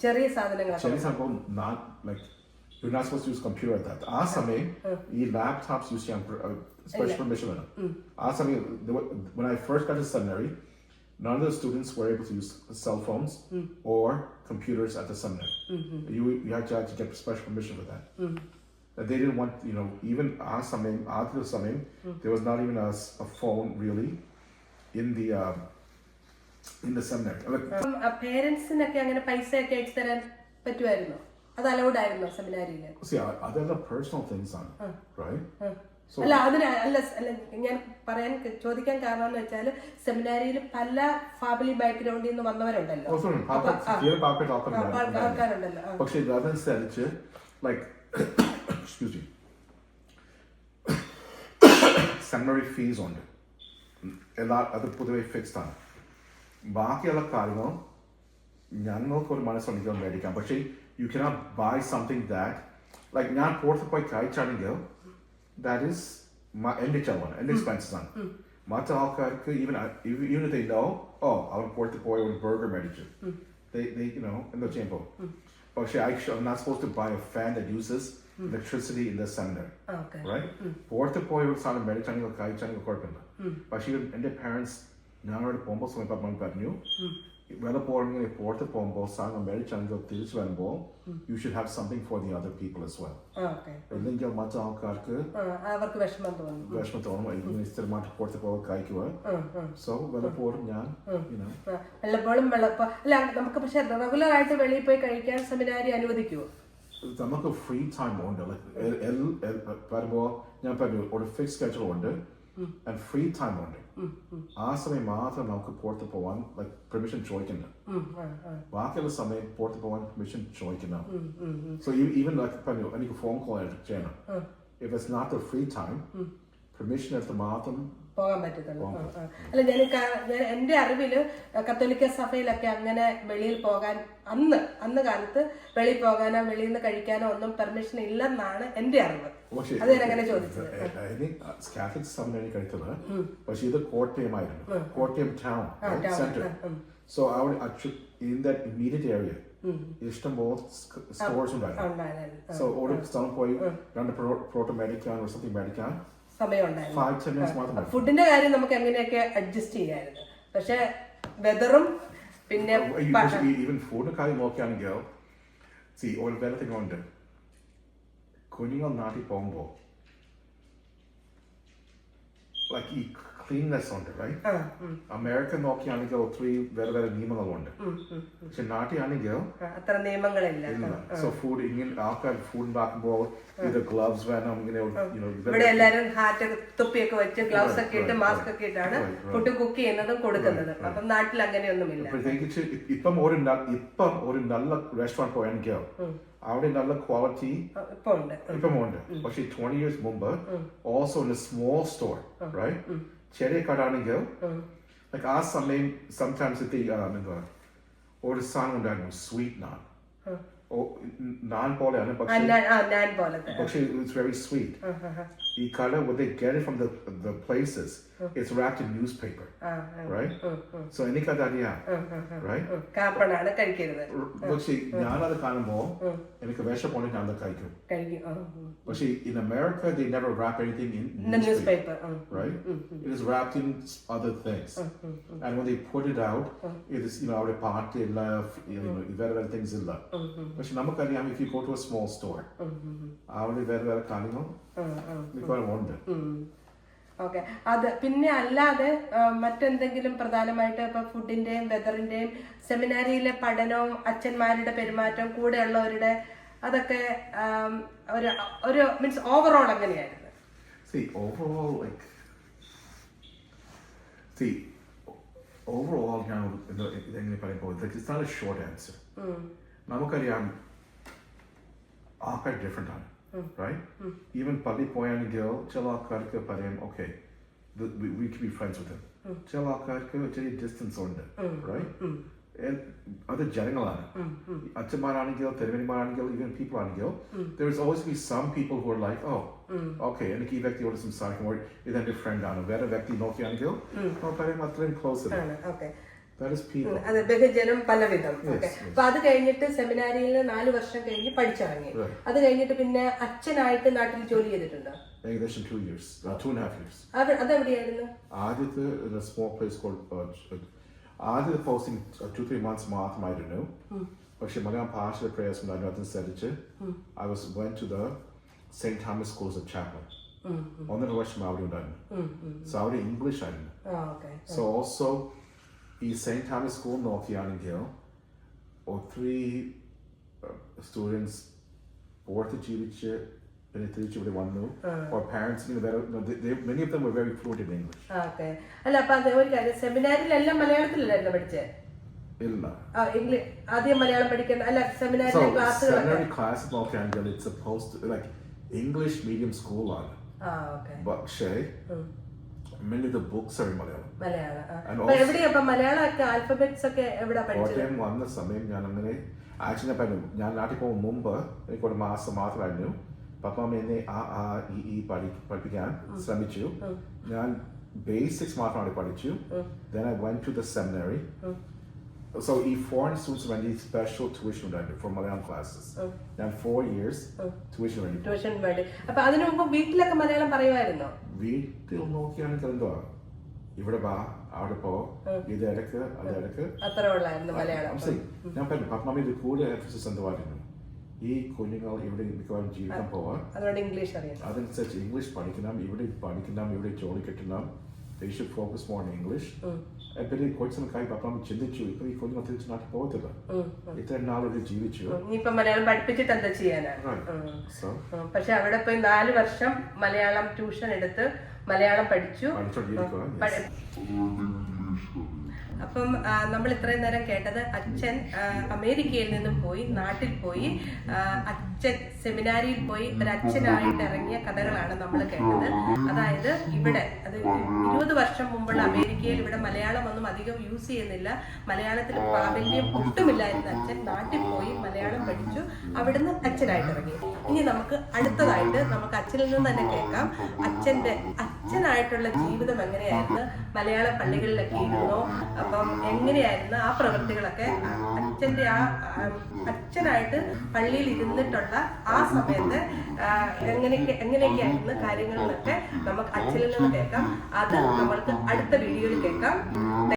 ചെറിയ സാധനങ്ങൾ. You're not supposed to use computer at that. ആ സമയം ഈ ലാപ്ടോപ്സ് യൂസ് ചെയ്യാൻ special permission വേണം. ആ സമയം when I first got to seminary, none of the students were able to use cell phones or computers at the seminary. You had to get special permission for that. They didn't want, even after the summing, there was not even a phone really in the seminary. Parentsനൊക്കെ അങ്ങനെ പൈസ ഒക്കെ അയച്ചു തരാൻ പറ്റുമായിരുന്നോ? അത് allowed ആയിരുന്നോ സെമിനാരിയില്? See, അതെല്ലാം personal things ആണ്, right? അല്ല ഞാൻ ചോദിക്കാൻ കാരണം എന്ന് വെച്ചാൽ സെമിനാരിയിൽ പല ഫാമിലി ബാക്ക്ഗ്രൗണ്ടിൽ നിന്ന് വന്നവരുണ്ടല്ലോ, ആൾക്കാരുണ്ടല്ലോ. പക്ഷേ അതനുസരിച്ച് like excuse me, seminary fees ഉണ്ട്, അത് പൊതുവെ ഫിക്സ്ഡ് ആണ്. ബാക്കിയുള്ള കാര്യങ്ങൾ ഞങ്ങൾക്ക് ഒരു മനസ്സുണ്ടെങ്കിൽ മേടിക്കാം, പക്ഷേ you cannot buy something that like ഞാൻ പുറത്ത് പോയി കഴിച്ചാണെങ്കിൽ that is എൻ്റെ ചെലവാണ്, എൻ്റെ എക്സ്പെൻസസ് ആണ്. മറ്റു ആൾക്കാർക്ക് even if they know അവൻ പുറത്ത് പോയി ഒരു ബർഗർ മേടിച്ചു, they എന്താ ചെയ്യുമ്പോൾ, പക്ഷേ I'm not supposed to buy a fan that uses electricity in the seminary, right? പുറത്ത് പോയി ഒരു സാധനം മേടിച്ചാണെങ്കിൽ കഴിച്ചാണെങ്കിൽ കുഴപ്പമില്ല. പക്ഷേ എൻ്റെ പാരൻസ് ഞങ്ങളോട് പോകുമ്പോൾ സമയം പറഞ്ഞു വെള്ളം പോകണമെങ്കിൽ പുറത്ത് പോകുമ്പോൾ സാധനം മേടിച്ചാണെങ്കിൽ തിരിച്ചു വരുമ്പോൾ you should have something for the other people as well. അല്ലെങ്കിൽ മറ്റു ആൾക്കാർക്ക് വിഷമം തോന്നും, സ്ഥിരമായിട്ട് പുറത്ത് പോകാൻ കഴിക്കുക. സോ വെള്ളപ്പോഴും ഞാൻ നമുക്ക് പക്ഷെ റെഗുലർ ആയിട്ട് വെളിയിൽ പോയി കഴിക്കാൻ സെമിനാരി അനുവദിക്കുമോ? നമുക്ക് ഫ്രീ ടൈം ഉണ്ട്, വരുമ്പോൾ ഞാൻ പറഞ്ഞു ഒരു ഫിക്സ് സ്കെഡ്യൂൾ ഉണ്ട് and free time ഉണ്ട്. ആ സമയം മാത്രം നമുക്ക് പുറത്ത് പോവാൻ പെർമിഷൻ ചോദിക്കണ്ട, ബാക്കിയുള്ള സമയം പുറത്ത് പോവാൻ പെർമിഷൻ ചോദിക്കണം. സോ ഈവൻ പറഞ്ഞു എനിക്ക് ഫോൺ കോൾ ചെയ്യണം, if it's not the free time, permission എടുത്ത് മാത്രം പോകാൻ പറ്റത്തുള്ളൂ. അല്ല ഞാൻ എൻ്റെ അറിവില് കത്തോലിക്ക സഭയിലൊക്കെ അങ്ങനെ വെളിയിൽ പോകാൻ അന്ന് കാലത്ത് വെളിയിൽ പോകാനോ വെളിയിൽ നിന്ന് കഴിക്കാനോ ഒന്നും പെർമിഷൻ ഇല്ലെന്നാണ് എൻ്റെ അറിവ്. അത് ഞാൻ അങ്ങനെ ചോദിച്ചത്. കാത്തലിക് സെമിനറി കഴിച്ചത്, പക്ഷെ ഇത് കോട്ടയമായിരുന്നു, കോട്ടയം town centre. So in that immediate area ഇഷ്ടംപോലെ സ്റ്റോർസ് ഉണ്ടായിരുന്നു. സോ ഒരു സ്ഥലം പോയി 2 പ്രോട്ടോ മേടിക്കാൻ or something മേടിക്കാൻ സമയമുണ്ടായിരുന്നു. 5-10 minutes മാത്രം. ഫുഡിന്റെ കാര്യം നമുക്ക് എങ്ങനെയൊക്കെ അഡ്ജസ്റ്റ് ചെയ്യായിരുന്നു. പക്ഷെ വെതറും പിന്നെ ഈവൻ ഫുഡിന്റെ കാര്യം നോക്കുകയാണെങ്കിൽ ഒരു വേറെ thing ഉണ്ട്. കുഞ്ഞുങ്ങൾ നാട്ടിൽ പോകുമ്പോൾ like ഈ ക്ലീൻനെസ് ഉണ്ട്, റൈറ്റ്? അമേരിക്ക നോക്കിയാണെങ്കിൽ ഒത്തിരി വേറെ വേറെ നിയമങ്ങളുണ്ട്. പക്ഷെ നാട്ടിലാണെങ്കിൽ അത്ര നിയമങ്ങളില്ല. സോ ഫുഡ് ഇങ്ങനെ ആൾക്കാർ ഫുഡ് ഉണ്ടാക്കുമ്പോൾ ഇത് ഗ്ലൗസ് വേണം, ഇങ്ങനെ ഇവിടെ എല്ലാരും ഹാറ്റ് തുപ്പിയൊക്കെ വെച്ച് ഗ്ലൗസ് ഒക്കെ ഇട്ട് മാസ്ക് ഒക്കെ ഇട്ടാണ് ഫുഡ് കുക്ക് ചെയ്യുന്നതും കൊടുക്കുന്നതും. അപ്പം നാട്ടിൽ അങ്ങനെയൊന്നുമില്ല. പ്രത്യേകിച്ച് ഇപ്പം ഒരു നല്ല റെസ്റ്റോറന്റ് പോയെങ്കിൽ അവിടെ നല്ല ക്വാളിറ്റി ഇപ്പം ഉണ്ട്. പക്ഷെ 20 years മുമ്പ് also in a small store, right? ചെറിയ കടാണെങ്കിൽ ലൈക്ക് ആ സമയം സംടൈംസ് ഒരു സാധനം ഉണ്ടായിരുന്നു, സ്വീറ്റ് നാൻ. naan പോലെയാണ്, പക്ഷേ it's very sweet. ഈ കട, what they get it from the places, it's wrapped in newspaper, right? So എനിക്കത് അറിയാം, right? കാപ്പണാണ് കഴിക്കരുത്. പക്ഷേ ഞാനത് കാണുമ്പോൾ എനിക്ക് വിശപ്പുണ്ട്, ഞാൻ അത് കഴിക്കും. പക്ഷേ in America they never wrap anything in newspaper, right? It is wrapped in other things, and when they put it out, it is അവിടെ പാർട്ടി ഇല്ല, വേറെ വേറെ things ഇല്ല. പക്ഷെ നമുക്കറിയാം, if you go to a small store, അവിടെ വേറെ വേറെ കാര്യങ്ങൾ ഉണ്ട്. ഓക്കെ. അത് പിന്നെ അല്ലാതെ മറ്റെന്തെങ്കിലും പ്രധാനമായിട്ട് ഇപ്പൊ ഫുഡിന്റെയും വെതറിന്റെയും സെമിനാരിയിലെ പഠനവും അച്ഛന്മാരുടെ പെരുമാറ്റവും കൂടെയുള്ളവരുടെ അതൊക്കെ ഒരു മീൻസ് ഓവറോൾ എങ്ങനെയായിരുന്നു? Overall, ഞാൻ ഇതെങ്ങനെ പറയുമ്പോൾ it's not a short answer. നമുക്കറിയാം ആൾക്കാർ ഡിഫറെന്റ് ആണ്, right? Even പള്ളി പോയാണെങ്കിൽ ചില ആൾക്കാർക്ക് പറയാം, okay, we can be friends with him. ചില ആൾക്കാർക്ക് ചെറിയ ഡിസ്റ്റൻസ് ഉണ്ട്, right? അത് ജനങ്ങളാണ്. അച്ഛന്മാരാണെങ്കിൽ തിരുവനിമാരാണെങ്കിൽ even people ആണെങ്കിൽ there is always be some people who are like, oh, okay, എനിക്ക് ഈ വ്യക്തിയോട് സംസാരിക്കുമ്പോൾ ഇതെന്റെ ഫ്രണ്ട് ആണ്. വേറെ വ്യക്തി നോക്കിയാണെങ്കിൽ പറയാം അത്രയും ക്ലോസ് ആണ്. അതെ, ബഹുജനം പലവിധം. ഓക്കെ. അപ്പൊ അത് കഴിഞ്ഞിട്ട് സെമിനാരിയിൽ 4 വർഷം കഴിഞ്ഞ് പഠിച്ചിറങ്ങി. അത് കഴിഞ്ഞിട്ട് പിന്നെ അച്ഛനായിട്ട് നാട്ടിൽ ജോലി ചെയ്തിട്ടുണ്ടോ? ഏകദേശം 2 years, 2.5 years. അതെവിടെയായിരുന്നു? ആദ്യത്തെ in a small place called ആദ്യത്തെ പോസ്റ്റിംഗ് 2-3 months മാത്രമായിരുന്നു. പക്ഷെ മലയാളം ഭാഷയുടെ പ്രയാസം ഉണ്ടായിരുന്നു, അതനുസരിച്ച് I went to the St. Thomas School as a chaplain. 1.5 വർഷം അവിടെ ഉണ്ടായിരുന്നു. സോ അവിടെ ഇംഗ്ലീഷ് ആയിരുന്നു. സോ ഓൾസോ ഈ സെയിന്റ് തോമസ് സ്കൂൾ നോക്കിയാണെങ്കിൽ ഒത്തിരി സ്റ്റുഡൻസ് പുറത്ത് ജീവിച്ച് പിന്നെ തിരിച്ചിവിടെ വന്നു. Or parents, many of them were very fluent in English. Okay. അല്ല, അപ്പൊ അത് ഒരു കാര്യം, സെമിനാരിലെല്ലാം മലയാളത്തിലല്ലായിരുന്നു പഠിച്ചേ? ഇല്ല, ആദ്യം മലയാളം പഠിക്കണം. അല്ല, സെമിനാരിലെ class നോക്കിയാണെങ്കിൽ it's supposed to like English medium school ആണ്. പക്ഷേ many of the books are in Malayalam. Malayalam alphabets ഒക്കെ എവിടെ പഠിച്ചത്? കോട്ടയം വന്ന സമയം ഞാൻ അങ്ങനെ ആക്ച്വലി പറഞ്ഞു, ഞാൻ നാട്ടിൽ പോകും മുമ്പ് എനിക്കൊരു മാസം മാത്രമായിരുന്നു. പപ്പ എന്നെ ഈ പഠിപ്പിക്കാൻ ശ്രമിച്ചു. ഞാൻ ബേസിക്സ് മാത്രമാണ് പഠിച്ചു. Then I went to the seminary. So ഈ foreign students വേണ്ടി special tuition ഉണ്ടായിരുന്നു for Malayalam classes. ഞാൻ 4 years tuition വേണ്ടി. അപ്പൊ അതിനു മുമ്പ് വീട്ടിലൊക്കെ മലയാളം പറയുമായിരുന്നോ? വീട്ടിൽ നോക്കിയാണെങ്കിൽ എന്തോ ഇവിടെ വാ, അവിടെ പോ, ഇതെടുക്ക്, അതെടുക്ക്, അത്ര ഉള്ളായിരുന്നു മലയാളം. ഞാൻ പറഞ്ഞു പപ്പമ്മയുടെ കൂടുതൽ എംഫസിസ് എന്തുവായിരുന്നു, ഈ കുഞ്ഞുങ്ങൾ ഇവിടെ മിക്കവാറും ജീവിക്കാൻ പോവാം, അതനുസരിച്ച് ഇംഗ്ലീഷ് പഠിക്കണം, ഇവിടെ ജോലി കിട്ടണം. They should focus more on English. പിന്നെ കുറച്ചൊക്കെ പപ്പമ്മ ചിന്തിച്ചു, ഇപ്പൊ ഈ കുഞ്ഞുങ്ങൾ തിരിച്ച് നാട്ടിൽ പോകത്തില്ല, ഇത്ര നാളൊരു ജീവിച്ചു, ഇനിയിപ്പൊ മലയാളം പഠിപ്പിച്ചിട്ട് എന്താ ചെയ്യാനാ? പക്ഷെ അവിടെ പോയി 4 വർഷം മലയാളം ട്യൂഷൻ എടുത്ത് മലയാളം പഠിച്ചു. അപ്പം നമ്മൾ ഇത്രയും നേരം കേട്ടത് അച്ഛൻ അമേരിക്കയിൽ നിന്നും പോയി നാട്ടിൽ പോയി അച്ഛൻ സെമിനാരിയിൽ പോയി ഒരു അച്ഛനായിട്ട് ഇറങ്ങിയ കഥകളാണ് നമ്മൾ കേട്ടത്. അതായത് ഇവിടെ അത് 20 വർഷം മുമ്പുള്ള അമേരിക്കയിൽ ഇവിടെ മലയാളം ഒന്നും അധികം യൂസ് ചെയ്യുന്നില്ല, മലയാളത്തിൽ പ്രാബല്യം ഒട്ടുമില്ലായിരുന്ന അച്ഛൻ നാട്ടിൽ പോയി മലയാളം പഠിച്ചു, അവിടുന്ന് അച്ഛനായിട്ട് ഇറങ്ങി. ഇനി നമുക്ക് അടുത്തതായിട്ട് നമുക്ക് അച്ഛനിൽ നിന്ന് തന്നെ കേൾക്കാം അച്ഛനായിട്ടുള്ള ജീവിതം എങ്ങനെയായിരുന്നു, മലയാള പള്ളികളിലൊക്കെ ഇരുന്നോ, അപ്പം എങ്ങനെയായിരുന്നു ആ പ്രവൃത്തികളൊക്കെ, അച്ഛൻ്റെ അച്ഛനായിട്ട് പള്ളിയിൽ ഇരുന്നിട്ടുള്ള ആ സമയത്ത് എങ്ങനെയൊക്കെയായിരുന്നു കാര്യങ്ങളിലൊക്കെ നമുക്ക് അച്ഛനിൽ നിന്ന് കേൾക്കാം. അത് നമ്മൾക്ക് അടുത്ത വീഡിയോയിൽ കേൾക്കാം.